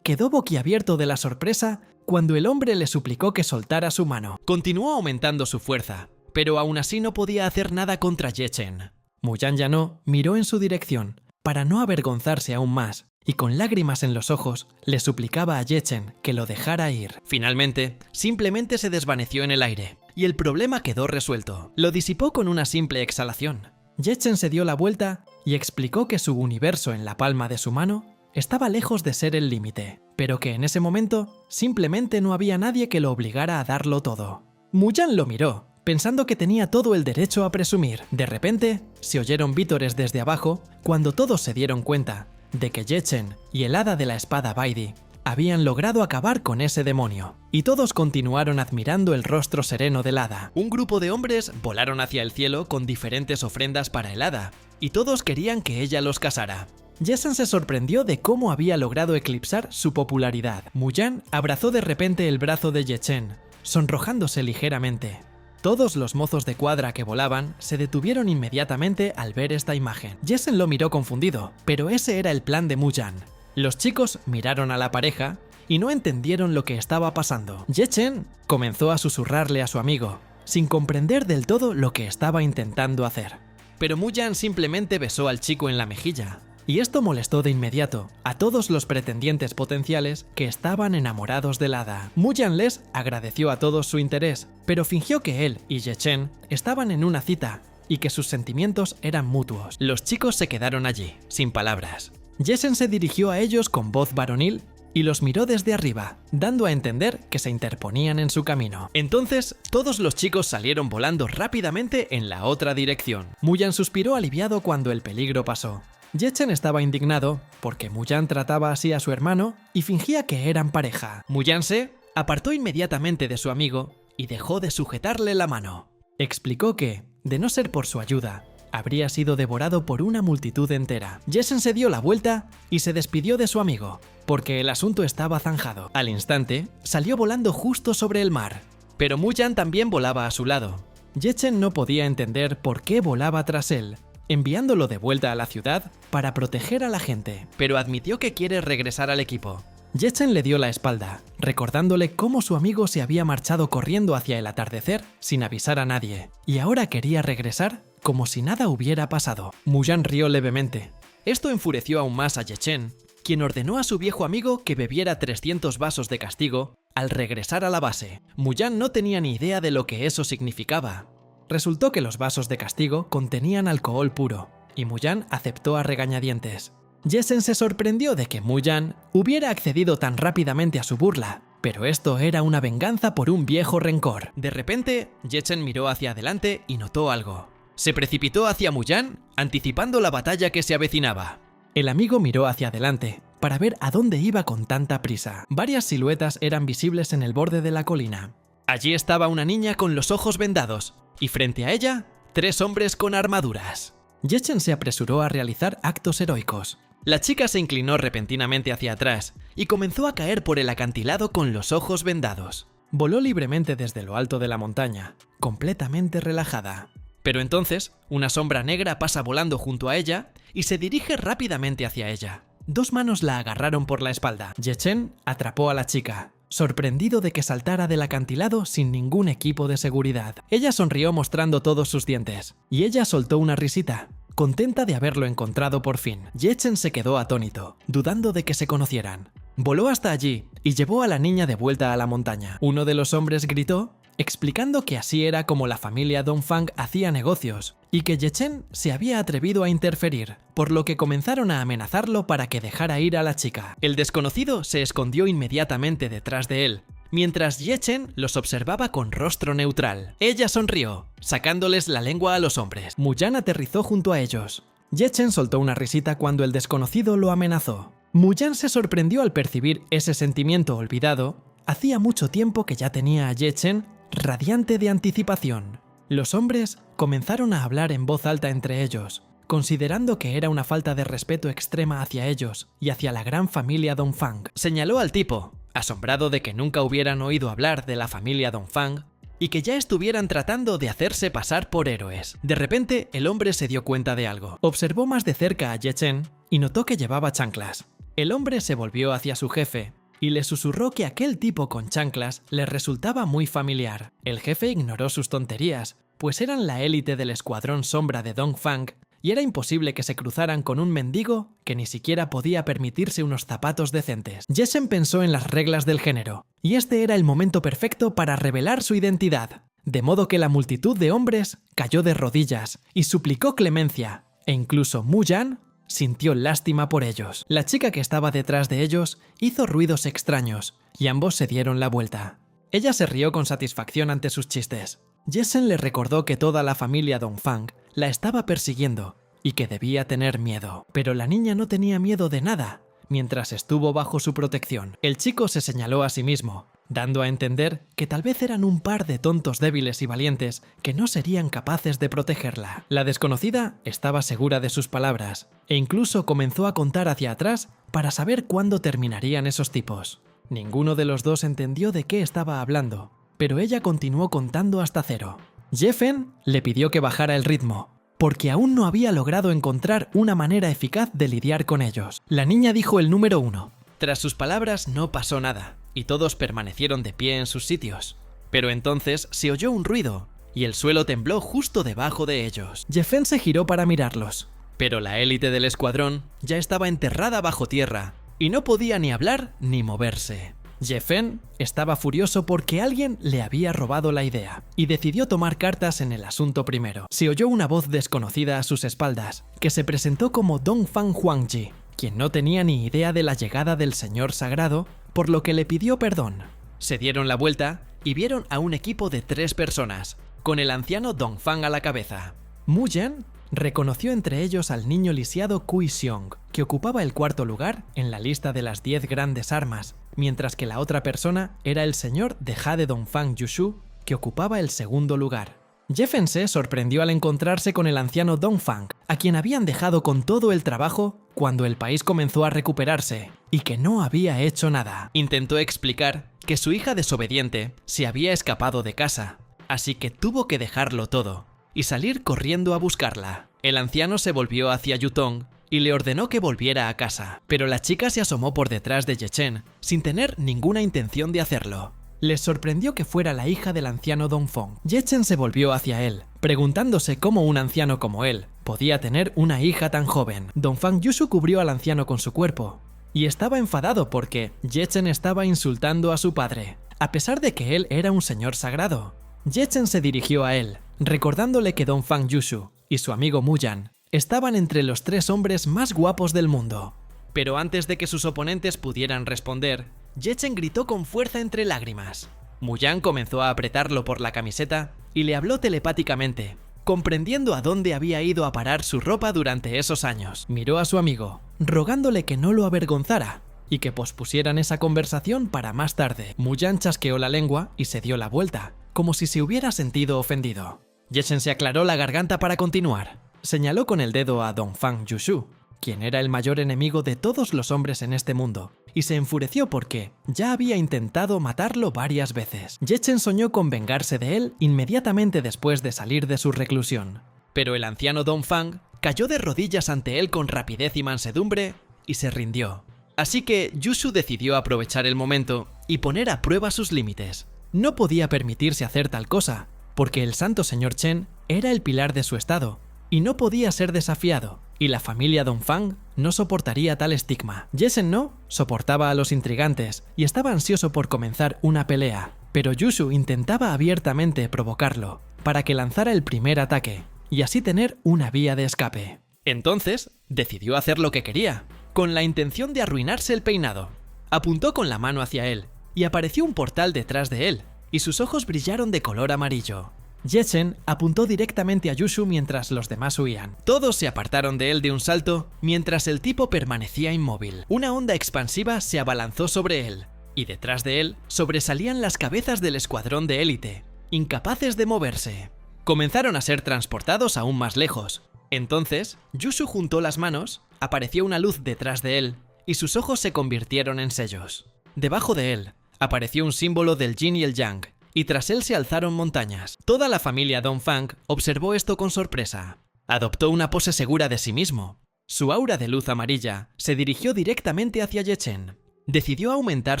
quedó boquiabierto de la sorpresa cuando el hombre le suplicó que soltara su mano. Continuó aumentando su fuerza, pero aún así no podía hacer nada contra Ye Chen. Mu-Yan Yano miró en su dirección para no avergonzarse aún más, y con lágrimas en los ojos le suplicaba a Ye Chen que lo dejara ir. Finalmente, simplemente se desvaneció en el aire, y el problema quedó resuelto. Lo disipó con una simple exhalación. Ye Chen se dio la vuelta y explicó que su universo en la palma de su mano estaba lejos de ser el límite, pero que en ese momento simplemente no había nadie que lo obligara a darlo todo. Mu-Yan lo miró, pensando que tenía todo el derecho a presumir. De repente, se oyeron vítores desde abajo cuando todos se dieron cuenta de que Ye Chen y el hada de la espada Baidi habían logrado acabar con ese demonio, y todos continuaron admirando el rostro sereno del hada. Un grupo de hombres volaron hacia el cielo con diferentes ofrendas para el hada, y todos querían que ella los casara. Ye Chen se sorprendió de cómo había logrado eclipsar su popularidad. Mu-Yan abrazó de repente el brazo de Ye Chen, sonrojándose ligeramente. Todos los mozos de cuadra que volaban se detuvieron inmediatamente al ver esta imagen. Ye Chen lo miró confundido, pero ese era el plan de Mu-Yan. Los chicos miraron a la pareja y no entendieron lo que estaba pasando. Ye Chen comenzó a susurrarle a su amigo, sin comprender del todo lo que estaba intentando hacer. Pero Mu-Yan simplemente besó al chico en la mejilla, y esto molestó de inmediato a todos los pretendientes potenciales que estaban enamorados del hada. Mu-Yan les agradeció a todos su interés, pero fingió que él y Ye Chen estaban en una cita y que sus sentimientos eran mutuos. Los chicos se quedaron allí, sin palabras. Ye Chen se dirigió a ellos con voz varonil y los miró desde arriba, dando a entender que se interponían en su camino. Entonces, todos los chicos salieron volando rápidamente en la otra dirección. Mu-Yan suspiró aliviado cuando el peligro pasó. Ye Chen estaba indignado porque Mu-Yan trataba así a su hermano y fingía que eran pareja. Mu-Yan se apartó inmediatamente de su amigo y dejó de sujetarle la mano. Explicó que, de no ser por su ayuda, habría sido devorado por una multitud entera. Ye Chen se dio la vuelta y se despidió de su amigo, porque el asunto estaba zanjado. Al instante, salió volando justo sobre el mar, pero Mu-Yan también volaba a su lado. Ye Chen no podía entender por qué volaba tras él, enviándolo de vuelta a la ciudad para proteger a la gente, pero admitió que quiere regresar al equipo. Ye Chen le dio la espalda, recordándole cómo su amigo se había marchado corriendo hacia el atardecer sin avisar a nadie, y ahora quería regresar como si nada hubiera pasado. Mu-Yan rió levemente, Esto enfureció aún más a Ye-Chen, quien ordenó a su viejo amigo que bebiera 300 vasos de castigo al regresar a la base. Muyang no tenía ni idea de lo que eso significaba. Resultó que los vasos de castigo contenían alcohol puro, y Muyang aceptó a regañadientes. Ye-Chen se sorprendió de que Muyang hubiera accedido tan rápidamente a su burla, pero esto era una venganza por un viejo rencor. De repente, Ye-Chen miró hacia adelante y notó algo. Se precipitó hacia Muyang, anticipando la batalla que se avecinaba. El amigo miró hacia adelante, para ver a dónde iba con tanta prisa. Varias siluetas eran visibles en el borde de la colina. Allí estaba una niña con los ojos vendados, y frente a ella, 3 hombres con armaduras. Ye-Chen se apresuró a realizar actos heroicos. La chica se inclinó repentinamente hacia atrás y comenzó a caer por el acantilado con los ojos vendados. Voló libremente desde lo alto de la montaña, completamente relajada. Pero entonces, una sombra negra pasa volando junto a ella y se dirige rápidamente hacia ella. 2 manos la agarraron por la espalda. Ye-Chen atrapó a la chica, sorprendido de que saltara del acantilado sin ningún equipo de seguridad. Ella sonrió mostrando todos sus dientes, y ella soltó una risita, contenta de haberlo encontrado por fin. Ye-Chen se quedó atónito, dudando de que se conocieran. Voló hasta allí y llevó a la niña de vuelta a la montaña. Uno de los hombres gritó, explicando que así era como la familia Dongfang hacía negocios, y que Ye-Chen se había atrevido a interferir, por lo que comenzaron a amenazarlo para que dejara ir a la chica. El desconocido se escondió inmediatamente detrás de él, mientras Ye-Chen los observaba con rostro neutral. Ella sonrió, sacándoles la lengua a los hombres. Muyang aterrizó junto a ellos. Ye-Chen soltó una risita cuando el desconocido lo amenazó. Muyang se sorprendió al percibir ese sentimiento olvidado. Hacía mucho tiempo que ya tenía a Ye-Chen radiante de anticipación. Los hombres comenzaron a hablar en voz alta entre ellos, considerando que era una falta de respeto extrema hacia ellos y hacia la gran familia Dongfang. Señaló al tipo, asombrado de que nunca hubieran oído hablar de la familia Dongfang y que ya estuvieran tratando de hacerse pasar por héroes. De repente, el hombre se dio cuenta de algo. Observó más de cerca a Ye-Chen y notó que llevaba chanclas. El hombre se volvió hacia su jefe y le susurró que aquel tipo con chanclas le resultaba muy familiar. El jefe ignoró sus tonterías, pues eran la élite del escuadrón sombra de Dongfang y era imposible que se cruzaran con un mendigo que ni siquiera podía permitirse unos zapatos decentes. Ye-Chen pensó en las reglas del género, y este era el momento perfecto para revelar su identidad, de modo que la multitud de hombres cayó de rodillas y suplicó clemencia, e incluso Muyang sintió lástima por ellos. La chica que estaba detrás de ellos hizo ruidos extraños, y ambos se dieron la vuelta. Ella se rió con satisfacción ante sus chistes. Ye-Chen le recordó que toda la familia Dongfang la estaba persiguiendo y que debía tener miedo. Pero la niña no tenía miedo de nada mientras estuvo bajo su protección. El chico se señaló a sí mismo, dando a entender que tal vez eran un par de tontos débiles y valientes que no serían capaces de protegerla. La desconocida estaba segura de sus palabras e incluso comenzó a contar hacia atrás para saber cuándo terminarían esos tipos. Ninguno de los dos entendió de qué estaba hablando, pero ella continuó contando hasta 0. Ye-Fen le pidió que bajara el ritmo, porque aún no había logrado encontrar una manera eficaz de lidiar con ellos. La niña dijo el número 1. Tras sus palabras no pasó nada, y todos permanecieron de pie en sus sitios. Pero entonces se oyó un ruido, y el suelo tembló justo debajo de ellos. Ye-Fen se giró para mirarlos, pero la élite del escuadrón ya estaba enterrada bajo tierra, y no podía ni hablar ni moverse. Ye-Fen estaba furioso porque alguien le había robado la idea, y decidió tomar cartas en el asunto primero. Se oyó una voz desconocida a sus espaldas, que se presentó como Dongfang Huangji, quien no tenía ni idea de la llegada del señor sagrado, por lo que le pidió perdón. Se dieron la vuelta y vieron a un equipo de 3 personas, con el anciano Dongfang a la cabeza. Muyang reconoció entre ellos al niño lisiado Kui Xiong, que ocupaba el 4.º lugar en la lista de las 10 grandes armas, mientras que la otra persona era el señor de Jade Dongfang Yushu, que ocupaba el 2.º lugar. Ye-Fen se sorprendió al encontrarse con el anciano Dongfang, a quien habían dejado con todo el trabajo cuando el país comenzó a recuperarse, y que no había hecho nada. Intentó explicar que su hija desobediente se había escapado de casa, así que tuvo que dejarlo todo y salir corriendo a buscarla. El anciano se volvió hacia Yutong y le ordenó que volviera a casa, pero la chica se asomó por detrás de Ye-Chen sin tener ninguna intención de hacerlo. Les sorprendió que fuera la hija del anciano Dongfang. Ye-Chen se volvió hacia él, preguntándose cómo un anciano como él podía tener una hija tan joven. Dongfang Yushu cubrió al anciano con su cuerpo y estaba enfadado porque Yechen estaba insultando a su padre, a pesar de que él era un señor sagrado. Yechen se dirigió a él, recordándole que Dongfang Yushu y su amigo Muyan estaban entre los 3 hombres más guapos del mundo. Pero antes de que sus oponentes pudieran responder, Yechen gritó con fuerza entre lágrimas. Muyan comenzó a apretarlo por la camiseta y le habló telepáticamente, comprendiendo a dónde había ido a parar su ropa durante esos años. Miró a su amigo, rogándole que no lo avergonzara y que pospusieran esa conversación para más tarde. Muyan chasqueó la lengua y se dio la vuelta, como si se hubiera sentido ofendido. Yechen se aclaró la garganta para continuar. Señaló con el dedo a Dongfang Yushu, quien era el mayor enemigo de todos los hombres en este mundo, y se enfureció porque ya había intentado matarlo varias veces. Yechen soñó con vengarse de él inmediatamente después de salir de su reclusión. Pero el anciano Dongfang cayó de rodillas ante él con rapidez y mansedumbre y se rindió. Así que Yushu decidió aprovechar el momento y poner a prueba sus límites. No podía permitirse hacer tal cosa, porque el santo señor Chen era el pilar de su estado, y no podía ser desafiado, y la familia Dongfang no soportaría tal estigma. Yechen no soportaba a los intrigantes y estaba ansioso por comenzar una pelea, pero Yushu intentaba abiertamente provocarlo para que lanzara el primer ataque y así tener una vía de escape. Entonces decidió hacer lo que quería, con la intención de arruinarse el peinado. Apuntó con la mano hacia él y apareció un portal detrás de él, y sus ojos brillaron de color amarillo. Yechen apuntó directamente a Yushu mientras los demás huían. Todos se apartaron de él de un salto mientras el tipo permanecía inmóvil. Una onda expansiva se abalanzó sobre él, y detrás de él sobresalían las cabezas del escuadrón de élite, incapaces de moverse. Comenzaron a ser transportados aún más lejos. Entonces, Yushu juntó las manos, apareció una luz detrás de él, y sus ojos se convirtieron en sellos. Debajo de él, apareció un símbolo del yin y el yang, y tras él se alzaron montañas. Toda la familia Dongfang observó esto con sorpresa. Adoptó una pose segura de sí mismo. Su aura de luz amarilla se dirigió directamente hacia Yechen. Decidió aumentar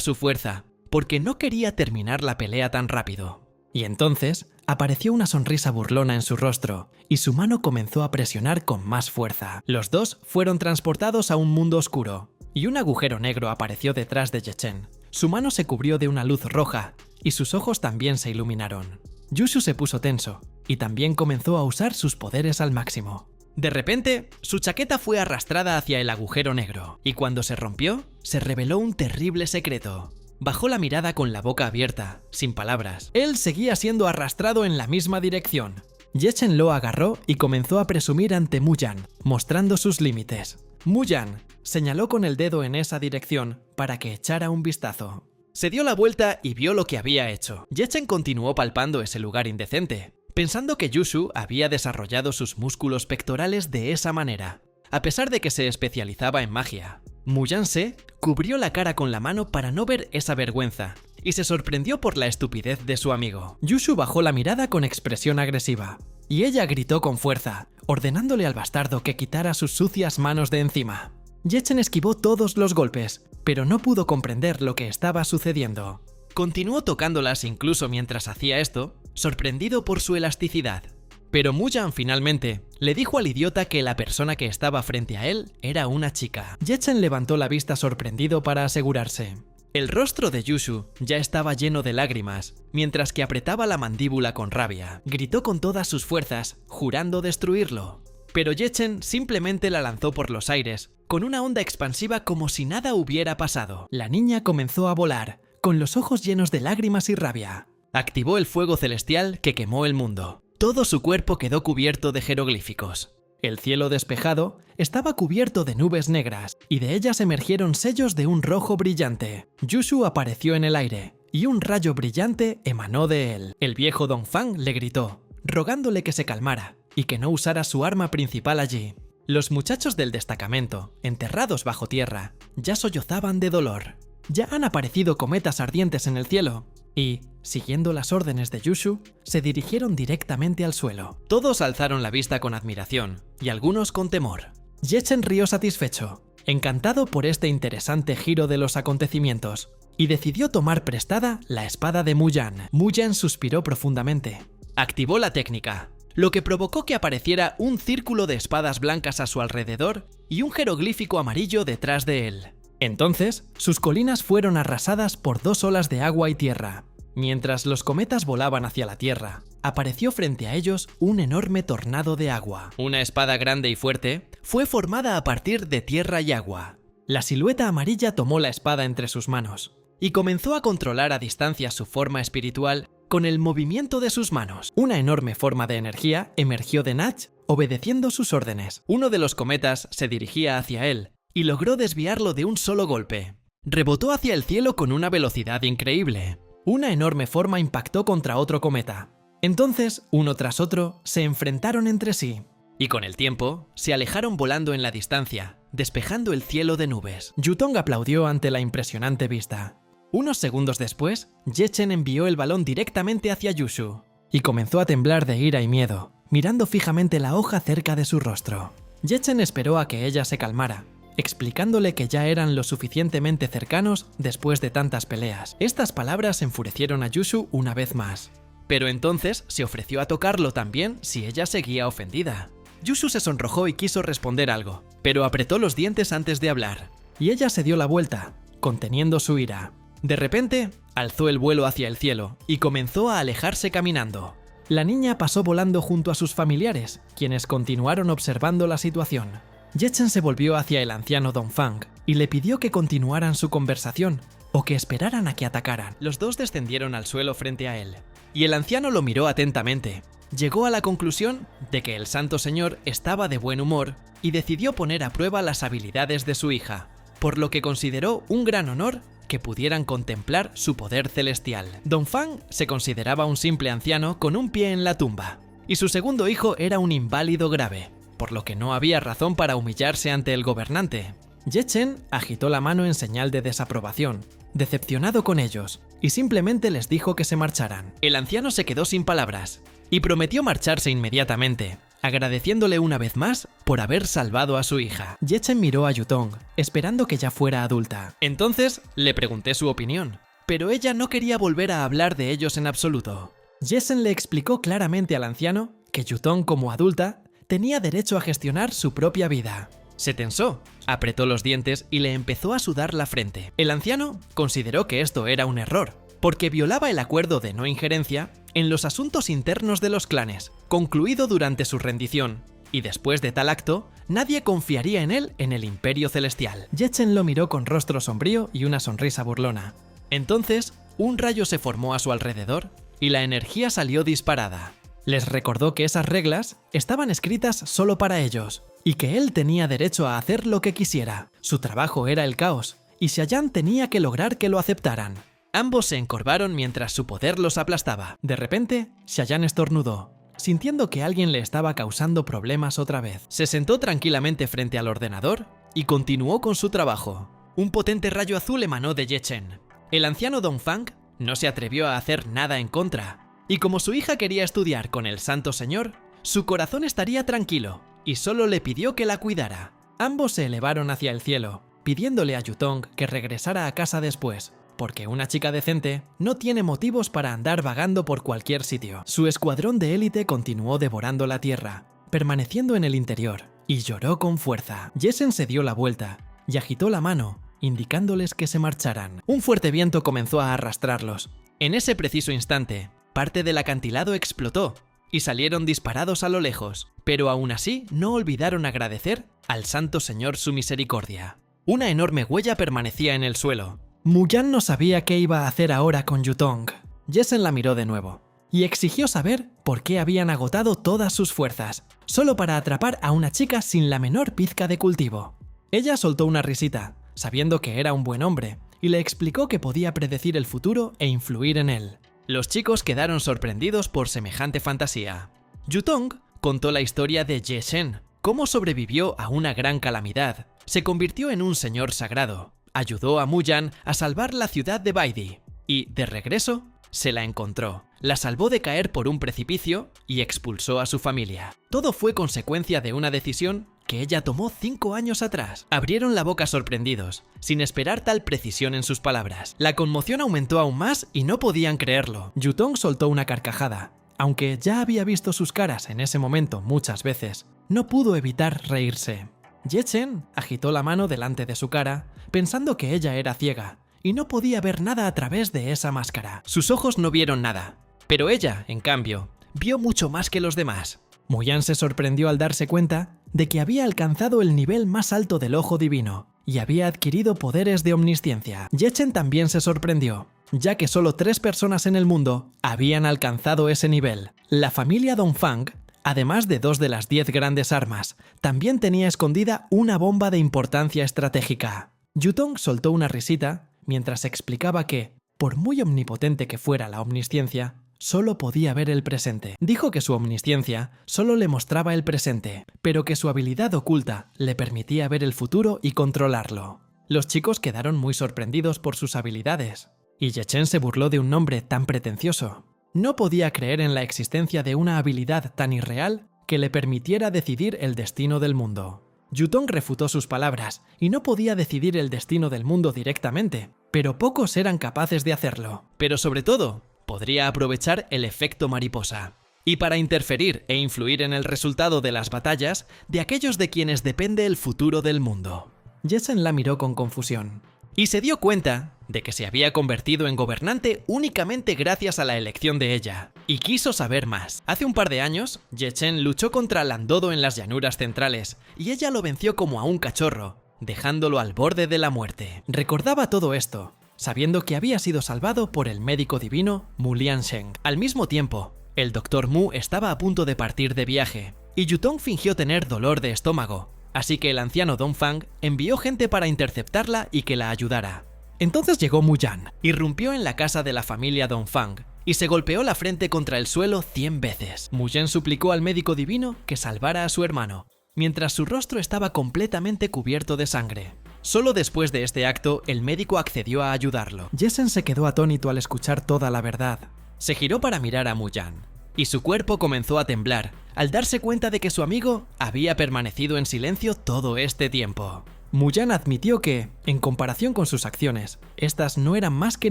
su fuerza, porque no quería terminar la pelea tan rápido. Y entonces apareció una sonrisa burlona en su rostro, y su mano comenzó a presionar con más fuerza. Los dos fueron transportados a un mundo oscuro, y un agujero negro apareció detrás de Yechen. Su mano se cubrió de una luz roja, y sus ojos también se iluminaron. Yushu se puso tenso, y también comenzó a usar sus poderes al máximo. De repente, su chaqueta fue arrastrada hacia el agujero negro, y cuando se rompió, se reveló un terrible secreto. Bajó la mirada con la boca abierta, sin palabras. Él seguía siendo arrastrado en la misma dirección. Yechen lo agarró y comenzó a presumir ante Muyan, mostrando sus límites. Muyan señaló con el dedo en esa dirección para que echara un vistazo. Se dio la vuelta y vio lo que había hecho. Yechen continuó palpando ese lugar indecente, pensando que Yushu había desarrollado sus músculos pectorales de esa manera, a pesar de que se especializaba en magia. Muyan-se cubrió la cara con la mano para no ver esa vergüenza, y se sorprendió por la estupidez de su amigo. Yushu bajó la mirada con expresión agresiva, y ella gritó con fuerza, ordenándole al bastardo que quitara sus sucias manos de encima. Yechen esquivó todos los golpes, pero no pudo comprender lo que estaba sucediendo. Continuó tocándolas incluso mientras hacía esto, sorprendido por su elasticidad. Pero Muyan finalmente le dijo al idiota que la persona que estaba frente a él era una chica. Yechen levantó la vista sorprendido para asegurarse. El rostro de Yushu ya estaba lleno de lágrimas, mientras que apretaba la mandíbula con rabia. Gritó con todas sus fuerzas, jurando destruirlo. Pero Yechen simplemente la lanzó por los aires, con una onda expansiva como si nada hubiera pasado. La niña comenzó a volar, con los ojos llenos de lágrimas y rabia. Activó el fuego celestial que quemó el mundo. Todo su cuerpo quedó cubierto de jeroglíficos. El cielo despejado estaba cubierto de nubes negras, y de ellas emergieron sellos de un rojo brillante. Yushu apareció en el aire, y un rayo brillante emanó de él. El viejo Dongfang le gritó, rogándole que se calmara y que no usara su arma principal allí. Los muchachos del destacamento, enterrados bajo tierra, ya sollozaban de dolor. Ya han aparecido cometas ardientes en el cielo, y, siguiendo las órdenes de Yushu, se dirigieron directamente al suelo. Todos alzaron la vista con admiración, y algunos con temor. Yechen rió satisfecho, encantado por este interesante giro de los acontecimientos, y decidió tomar prestada la espada de Muyan. Muyan suspiró profundamente. Activó la técnica. lo que provocó que apareciera un círculo de espadas blancas a su alrededor y un jeroglífico amarillo detrás de él. Entonces, sus colinas fueron arrasadas por 2 olas de agua y tierra. Mientras los cometas volaban hacia la Tierra, apareció frente a ellos un enorme tornado de agua. Una espada grande y fuerte fue formada a partir de tierra y agua. La silueta amarilla tomó la espada entre sus manos y comenzó a controlar a distancia su forma espiritual con el movimiento de sus manos. Una enorme forma de energía emergió de Natch, obedeciendo sus órdenes. Uno de los cometas se dirigía hacia él y logró desviarlo de un solo golpe. Rebotó hacia el cielo con una velocidad increíble. Una enorme forma impactó contra otro cometa. Entonces, uno tras otro, se enfrentaron entre sí. Y con el tiempo, se alejaron volando en la distancia, despejando el cielo de nubes. Yutong aplaudió ante la impresionante vista. Unos segundos después, Ye-Chen envió el balón directamente hacia Yushu, y comenzó a temblar de ira y miedo, mirando fijamente la hoja cerca de su rostro. Ye-Chen esperó a que ella se calmara, explicándole que ya eran lo suficientemente cercanos después de tantas peleas. Estas palabras enfurecieron a Yushu una vez más, pero entonces se ofreció a tocarlo también si ella seguía ofendida. Yushu se sonrojó y quiso responder algo, pero apretó los dientes antes de hablar, y ella se dio la vuelta, conteniendo su ira. De repente, alzó el vuelo hacia el cielo y comenzó a alejarse caminando. La niña pasó volando junto a sus familiares, quienes continuaron observando la situación. Ye-Chen se volvió hacia el anciano Dongfang y le pidió que continuaran su conversación o que esperaran a que atacaran. Los dos descendieron al suelo frente a él, y el anciano lo miró atentamente. Llegó a la conclusión de que el Santo Señor estaba de buen humor y decidió poner a prueba las habilidades de su hija, por lo que consideró un gran honor que pudieran contemplar su poder celestial. Dongfang se consideraba un simple anciano con un pie en la tumba, y su segundo hijo era un inválido grave, por lo que no había razón para humillarse ante el gobernante. Ye-Chen agitó la mano en señal de desaprobación, decepcionado con ellos, y simplemente les dijo que se marcharan. El anciano se quedó sin palabras, y prometió marcharse inmediatamente, agradeciéndole una vez más por haber salvado a su hija. Ye-Chen miró a Yutong, esperando que ya fuera adulta. Entonces le pregunté su opinión, pero ella no quería volver a hablar de ellos en absoluto. Ye-Chen le explicó claramente al anciano que Yutong, como adulta, tenía derecho a gestionar su propia vida. Se tensó, apretó los dientes y le empezó a sudar la frente. El anciano consideró que esto era un error, porque violaba el acuerdo de no injerencia en los asuntos internos de los clanes, concluido durante su rendición, y después de tal acto, nadie confiaría en él en el Imperio Celestial. Ye-Chen lo miró con rostro sombrío y una sonrisa burlona. Entonces, un rayo se formó a su alrededor y la energía salió disparada. Les recordó que esas reglas estaban escritas solo para ellos, y que él tenía derecho a hacer lo que quisiera. Su trabajo era el caos, y Xiayan tenía que lograr que lo aceptaran. Ambos se encorvaron mientras su poder los aplastaba. De repente, Xiayan estornudó, sintiendo que alguien le estaba causando problemas otra vez. Se sentó tranquilamente frente al ordenador y continuó con su trabajo. Un potente rayo azul emanó de Ye-Chen. El anciano Dongfang no se atrevió a hacer nada en contra, y como su hija quería estudiar con el Santo Señor, su corazón estaría tranquilo, y solo le pidió que la cuidara. Ambos se elevaron hacia el cielo, pidiéndole a Yutong que regresara a casa después, porque una chica decente no tiene motivos para andar vagando por cualquier sitio. Su escuadrón de élite continuó devorando la tierra, permaneciendo en el interior, y lloró con fuerza. Ye-Chen se dio la vuelta y agitó la mano, indicándoles que se marcharan. Un fuerte viento comenzó a arrastrarlos. En ese preciso instante, parte del acantilado explotó y salieron disparados a lo lejos, pero aún así no olvidaron agradecer al Santo Señor su misericordia. Una enorme huella permanecía en el suelo. Muyan no sabía qué iba a hacer ahora con Yutong. Ye-Chen la miró de nuevo y exigió saber por qué habían agotado todas sus fuerzas, solo para atrapar a una chica sin la menor pizca de cultivo. Ella soltó una risita, sabiendo que era un buen hombre, y le explicó que podía predecir el futuro e influir en él. Los chicos quedaron sorprendidos por semejante fantasía. Yutong contó la historia de Ye-Chen, cómo sobrevivió a una gran calamidad, se convirtió en un señor sagrado, ayudó a Muyan a salvar la ciudad de Baidi, y, de regreso, se la encontró, la salvó de caer por un precipicio y expulsó a su familia. Todo fue consecuencia de una decisión que ella tomó 5 años atrás. Abrieron la boca sorprendidos, sin esperar tal precisión en sus palabras. La conmoción aumentó aún más y no podían creerlo. Yutong soltó una carcajada, Aunque ya había visto sus caras en ese momento muchas veces, no pudo evitar reírse. Ye Chen agitó la mano delante de su cara, pensando que ella era ciega, y no podía ver nada a través de esa máscara. Sus ojos no vieron nada, pero ella, en cambio, vio mucho más que los demás. Muyan se sorprendió al darse cuenta de que había alcanzado el nivel más alto del ojo divino y había adquirido poderes de omnisciencia. Ye Chen también se sorprendió, ya que solo 3 personas en el mundo habían alcanzado ese nivel. La familia Dongfang, además de 2 de las 10 grandes armas, también tenía escondida una bomba de importancia estratégica. Yutong soltó una risita mientras explicaba que, por muy omnipotente que fuera la omnisciencia, solo podía ver el presente. Dijo que su omnisciencia solo le mostraba el presente, pero que su habilidad oculta le permitía ver el futuro y controlarlo. Los chicos quedaron muy sorprendidos por sus habilidades, y Ye Chen se burló de un nombre tan pretencioso. No podía creer en la existencia de una habilidad tan irreal que le permitiera decidir el destino del mundo. Yutong refutó sus palabras y no podía decidir el destino del mundo directamente, pero pocos eran capaces de hacerlo. Pero sobre todo, podría aprovechar el efecto mariposa. Y para interferir e influir en el resultado de las batallas de aquellos de quienes depende el futuro del mundo. Ye Chen la miró con confusión. Y se dio cuenta de que se había convertido en gobernante únicamente gracias a la elección de ella, y quiso saber más. Hace un par de años, Ye Chen luchó contra Lan Dodo en las llanuras centrales, y ella lo venció como a un cachorro, dejándolo al borde de la muerte. Recordaba todo esto, sabiendo que había sido salvado por el médico divino Mu Liansheng. Al mismo tiempo, el Dr. Mu estaba a punto de partir de viaje, y Yutong fingió tener dolor de estómago, así que el anciano Dongfang envió gente para interceptarla y que la ayudara. Entonces llegó Muyan, irrumpió en la casa de la familia Dongfang y se golpeó la frente contra el suelo 100 veces. Muyan suplicó al médico divino que salvara a su hermano, mientras su rostro estaba completamente cubierto de sangre. Solo después de este acto, el médico accedió a ayudarlo. Ye Chen se quedó atónito al escuchar toda la verdad. Se giró para mirar a Muyan, y su cuerpo comenzó a temblar al darse cuenta de que su amigo había permanecido en silencio todo este tiempo. Muyan admitió que, en comparación con sus acciones, estas no eran más que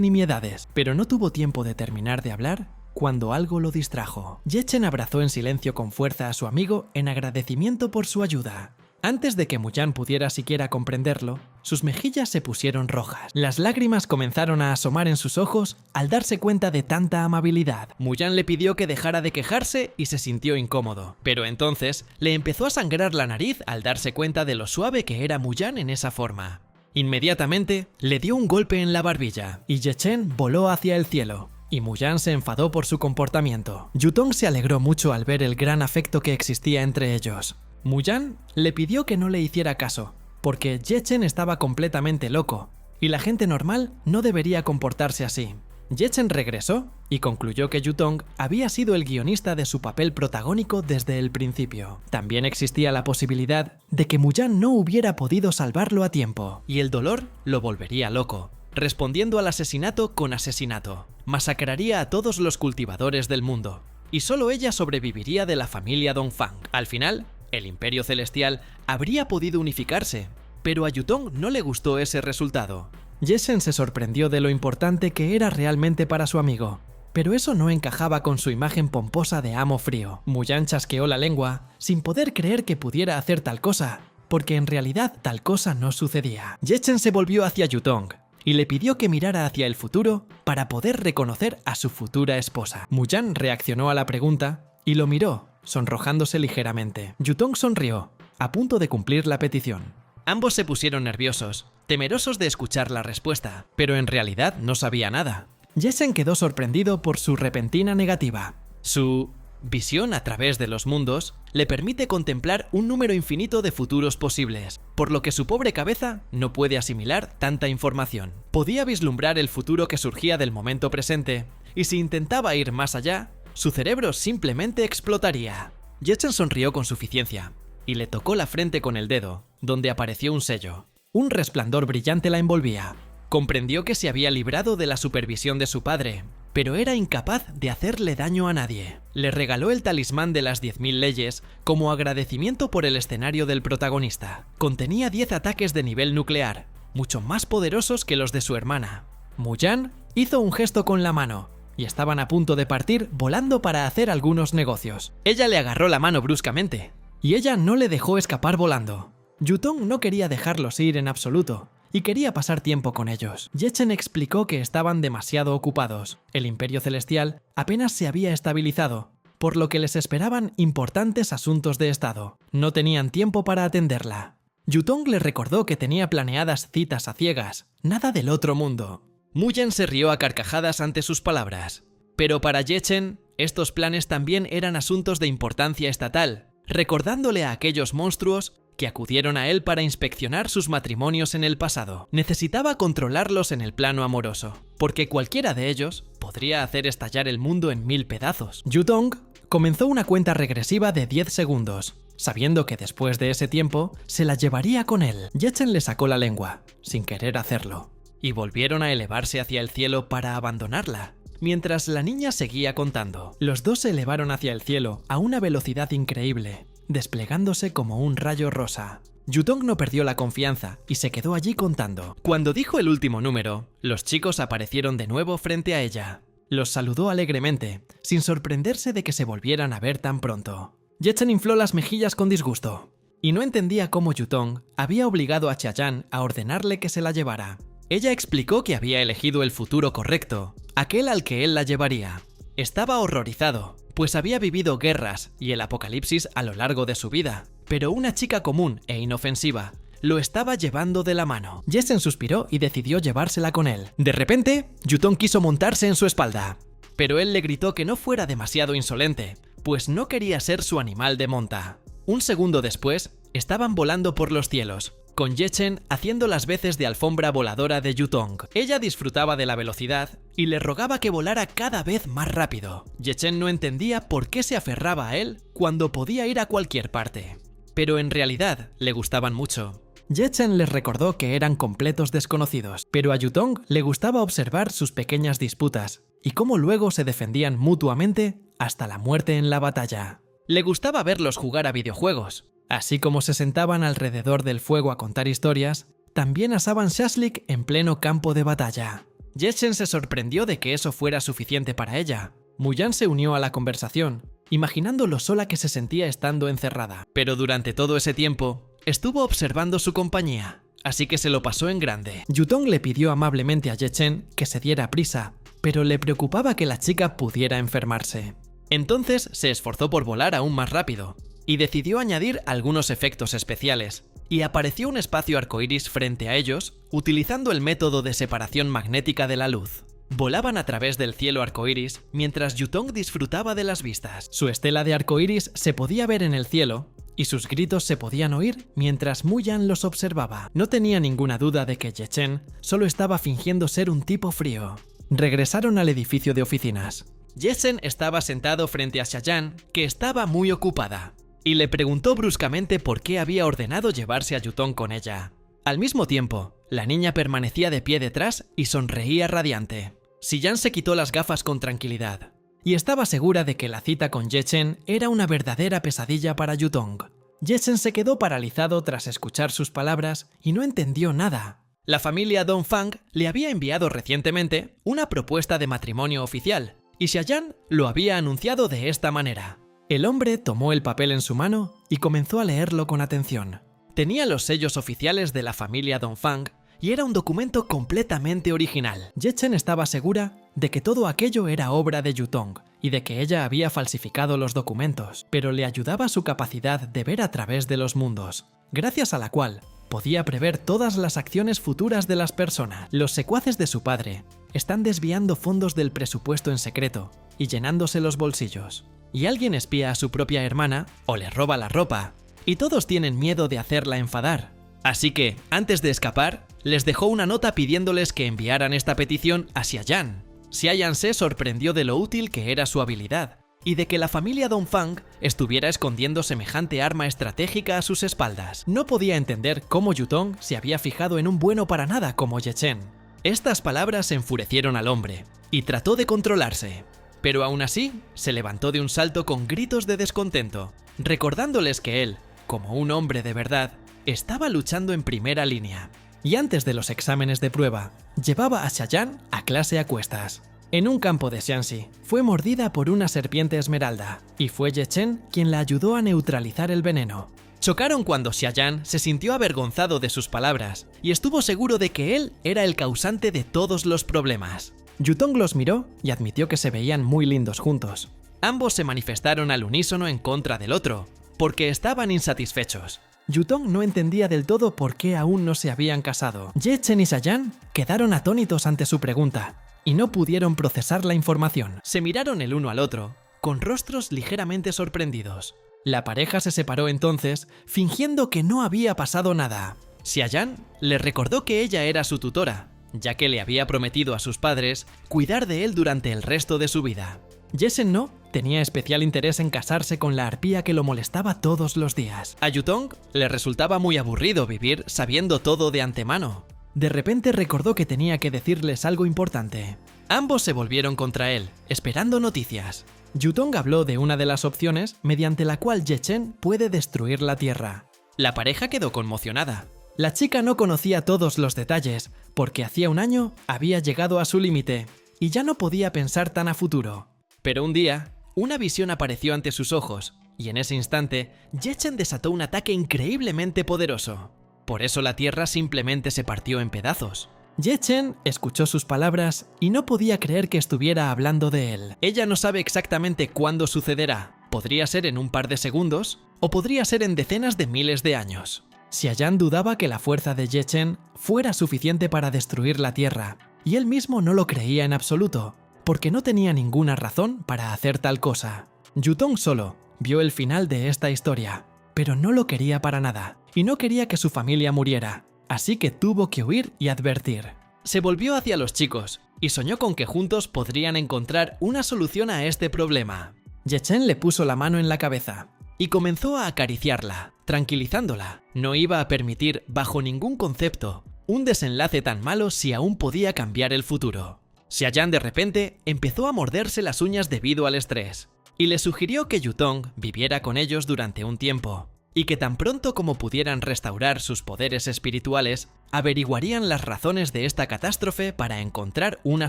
nimiedades, pero no tuvo tiempo de terminar de hablar cuando algo lo distrajo. Ye Chen abrazó en silencio con fuerza a su amigo en agradecimiento por su ayuda. Antes de que Muyan pudiera siquiera comprenderlo, sus mejillas se pusieron rojas. Las lágrimas comenzaron a asomar en sus ojos al darse cuenta de tanta amabilidad. Muyan le pidió que dejara de quejarse y se sintió incómodo. Pero entonces le empezó a sangrar la nariz al darse cuenta de lo suave que era Muyan en esa forma. Inmediatamente le dio un golpe en la barbilla y Ye Chen voló hacia el cielo. Y Muyan se enfadó por su comportamiento. Yutong se alegró mucho al ver el gran afecto que existía entre ellos. Muyan le pidió que no le hiciera caso, porque Ye Chen estaba completamente loco, y la gente normal no debería comportarse así. Ye Chen regresó y concluyó que Yutong había sido el guionista de su papel protagónico desde el principio. También existía la posibilidad de que Muyan no hubiera podido salvarlo a tiempo, y el dolor lo volvería loco, respondiendo al asesinato con asesinato. Masacraría a todos los cultivadores del mundo, y solo ella sobreviviría de la familia Dongfang. Al final, el Imperio Celestial habría podido unificarse, pero a Yutong no le gustó ese resultado. Ye Chen se sorprendió de lo importante que era realmente para su amigo, pero eso no encajaba con su imagen pomposa de amo frío. Muyan chasqueó la lengua, sin poder creer que pudiera hacer tal cosa, porque en realidad tal cosa no sucedía. Ye Chen se volvió hacia Yutong y le pidió que mirara hacia el futuro para poder reconocer a su futura esposa. Muyan reaccionó a la pregunta y lo miró, sonrojándose ligeramente. Yutong sonrió, a punto de cumplir la petición. Ambos se pusieron nerviosos, temerosos de escuchar la respuesta, pero en realidad no sabía nada. Ye Chen quedó sorprendido por su repentina negativa. Su visión a través de los mundos le permite contemplar un número infinito de futuros posibles, por lo que su pobre cabeza no puede asimilar tanta información. Podía vislumbrar el futuro que surgía del momento presente, y si intentaba ir más allá, su cerebro simplemente explotaría. Ye Chen sonrió con suficiencia y le tocó la frente con el dedo, donde apareció un sello. Un resplandor brillante la envolvía. Comprendió que se había librado de la supervisión de su padre, pero era incapaz de hacerle daño a nadie. Le regaló el talismán de las 10.000 leyes como agradecimiento por el escenario del protagonista. Contenía 10 ataques de nivel nuclear, mucho más poderosos que los de su hermana. Muyan hizo un gesto con la mano, y estaban a punto de partir volando para hacer algunos negocios. Ella le agarró la mano bruscamente, y ella no le dejó escapar volando. Yutong no quería dejarlos ir en absoluto, y quería pasar tiempo con ellos. Yechen explicó que estaban demasiado ocupados. El Imperio Celestial apenas se había estabilizado, por lo que les esperaban importantes asuntos de estado. No tenían tiempo para atenderla. Yutong le recordó que tenía planeadas citas a ciegas, nada del otro mundo. Muyan se rió a carcajadas ante sus palabras. Pero para Yechen, estos planes también eran asuntos de importancia estatal, recordándole a aquellos monstruos que acudieron a él para inspeccionar sus matrimonios en el pasado. Necesitaba controlarlos en el plano amoroso, porque cualquiera de ellos podría hacer estallar el mundo en 1000 pedazos. Yutong comenzó una cuenta regresiva de 10 segundos, sabiendo que después de ese tiempo se la llevaría con él. Yechen le sacó la lengua, sin querer hacerlo, y volvieron a elevarse hacia el cielo para abandonarla. Mientras la niña seguía contando, los dos se elevaron hacia el cielo a una velocidad increíble, desplegándose como un rayo rosa. Yutong no perdió la confianza y se quedó allí contando. Cuando dijo el último número, los chicos aparecieron de nuevo frente a ella. Los saludó alegremente, sin sorprenderse de que se volvieran a ver tan pronto. Yechen infló las mejillas con disgusto, y no entendía cómo Yutong había obligado a Chayan a ordenarle que se la llevara. Ella explicó que había elegido el futuro correcto, aquel al que él la llevaría. Estaba horrorizado, pues había vivido guerras y el apocalipsis a lo largo de su vida, pero una chica común e inofensiva lo estaba llevando de la mano. Yechen suspiró y decidió llevársela con él. De repente, Yutong quiso montarse en su espalda, pero él le gritó que no fuera demasiado insolente, pues no quería ser su animal de monta. Un segundo después, estaban volando por los cielos, con Yechen haciendo las veces de alfombra voladora de Yutong. Ella disfrutaba de la velocidad y le rogaba que volara cada vez más rápido. Yechen no entendía por qué se aferraba a él cuando podía ir a cualquier parte, pero en realidad le gustaban mucho. Yechen les recordó que eran completos desconocidos, pero a Yutong le gustaba observar sus pequeñas disputas y cómo luego se defendían mutuamente hasta la muerte en la batalla. Le gustaba verlos jugar a videojuegos. Así como se sentaban alrededor del fuego a contar historias, también asaban shashlik en pleno campo de batalla. Yechen se sorprendió de que eso fuera suficiente para ella. Muyan se unió a la conversación, imaginando lo sola que se sentía estando encerrada. Pero durante todo ese tiempo, estuvo observando su compañía, así que se lo pasó en grande. Yutong le pidió amablemente a Yechen que se diera prisa, pero le preocupaba que la chica pudiera enfermarse. Entonces se esforzó por volar aún más rápido, y decidió añadir algunos efectos especiales, y apareció un espacio arcoíris frente a ellos utilizando el método de separación magnética de la luz. Volaban a través del cielo arcoíris mientras Yutong disfrutaba de las vistas. Su estela de arcoíris se podía ver en el cielo, y sus gritos se podían oír mientras Muyan los observaba. No tenía ninguna duda de que Yechen solo estaba fingiendo ser un tipo frío. Regresaron al edificio de oficinas. Yechen estaba sentado frente a Chayan, que estaba muy ocupada, y le preguntó bruscamente por qué había ordenado llevarse a Yutong con ella. Al mismo tiempo, la niña permanecía de pie detrás y sonreía radiante. Xiyan se quitó las gafas con tranquilidad, y estaba segura de que la cita con Yechen era una verdadera pesadilla para Yutong. Yechen se quedó paralizado tras escuchar sus palabras y no entendió nada. La familia Dongfang le había enviado recientemente una propuesta de matrimonio oficial, y Xiayan lo había anunciado de esta manera. El hombre tomó el papel en su mano y comenzó a leerlo con atención. Tenía los sellos oficiales de la familia Dongfang y era un documento completamente original. Yechen estaba segura de que todo aquello era obra de Yutong y de que ella había falsificado los documentos, pero le ayudaba su capacidad de ver a través de los mundos, gracias a la cual podía prever todas las acciones futuras de las personas. Los secuaces de su padre están desviando fondos del presupuesto en secreto y llenándose los bolsillos. Y alguien espía a su propia hermana o le roba la ropa, y todos tienen miedo de hacerla enfadar. Así que, antes de escapar, les dejó una nota pidiéndoles que enviaran esta petición a Xiayan. Xiayan se sorprendió de lo útil que era su habilidad, y de que la familia Dongfang estuviera escondiendo semejante arma estratégica a sus espaldas. No podía entender cómo Yutong se había fijado en un bueno para nada como Yechen. Estas palabras enfurecieron al hombre, y trató de controlarse. Pero aún así, se levantó de un salto con gritos de descontento, recordándoles que él, como un hombre de verdad, estaba luchando en primera línea. Y antes de los exámenes de prueba, llevaba a Xiayan a clase a cuestas. en un campo de Xianxi, fue mordida por una serpiente esmeralda, y fue Ye Chen quien la ayudó a neutralizar el veneno. Chocaron cuando Xiayan se sintió avergonzado de sus palabras y estuvo seguro de que él era el causante de todos los problemas. Yutong los miró y admitió que se veían muy lindos juntos. Ambos se manifestaron al unísono en contra del otro, porque estaban insatisfechos. Yutong no entendía del todo por qué aún no se habían casado. Ye Chen y Xiayan quedaron atónitos ante su pregunta y no pudieron procesar la información. Se miraron el uno al otro, con rostros ligeramente sorprendidos. La pareja se separó entonces, fingiendo que no había pasado nada. Xiayan le recordó que ella era su tutora, ya que le había prometido a sus padres cuidar de él durante el resto de su vida. Ye Chen no tenía especial interés en casarse con la arpía que lo molestaba todos los días. A Yutong le resultaba muy aburrido vivir sabiendo todo de antemano. De repente recordó que tenía que decirles algo importante. Ambos se volvieron contra él, esperando noticias. Yutong habló de una de las opciones mediante la cual Ye Chen puede destruir la Tierra. La pareja quedó conmocionada. La chica no conocía todos los detalles, porque hacía un año había llegado a su límite, y ya no podía pensar tan a futuro. Pero un día, una visión apareció ante sus ojos, y en ese instante, Ye Chen desató un ataque increíblemente poderoso. Por eso la Tierra simplemente se partió en pedazos. Ye Chen escuchó sus palabras y no podía creer que estuviera hablando de él. Ella no sabe exactamente cuándo sucederá. Podría ser en un par de segundos o podría ser en decenas de miles de años. Xiayan dudaba que la fuerza de Ye Chen fuera suficiente para destruir la Tierra, y él mismo no lo creía en absoluto, porque no tenía ninguna razón para hacer tal cosa. Yutong solo vio el final de esta historia, pero no lo quería para nada, y no quería que su familia muriera. Así que tuvo que huir y advertir. Se volvió hacia los chicos y soñó con que juntos podrían encontrar una solución a este problema. Ye Chen le puso la mano en la cabeza y comenzó a acariciarla, tranquilizándola. No iba a permitir, bajo ningún concepto, un desenlace tan malo si aún podía cambiar el futuro. Xiayan de repente empezó a morderse las uñas debido al estrés y le sugirió que Yutong viviera con ellos durante un tiempo, y que tan pronto como pudieran restaurar sus poderes espirituales, averiguarían las razones de esta catástrofe para encontrar una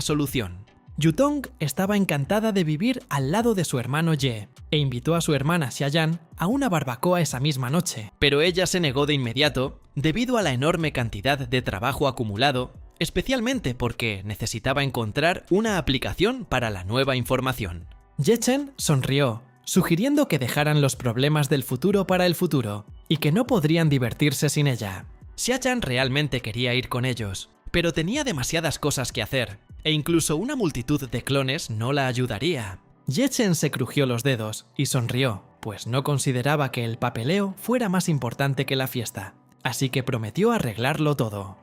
solución. Yutong estaba encantada de vivir al lado de su hermano Ye, e invitó a su hermana Xiayan a una barbacoa esa misma noche, pero ella se negó de inmediato debido a la enorme cantidad de trabajo acumulado, especialmente porque necesitaba encontrar una aplicación para la nueva información. Ye Chen sonrió, sugiriendo que dejaran los problemas del futuro para el futuro, y que no podrían divertirse sin ella. Xiayan realmente quería ir con ellos, pero tenía demasiadas cosas que hacer, e incluso una multitud de clones no la ayudaría. Ye Chen se crujió los dedos y sonrió, pues no consideraba que el papeleo fuera más importante que la fiesta, así que prometió arreglarlo todo.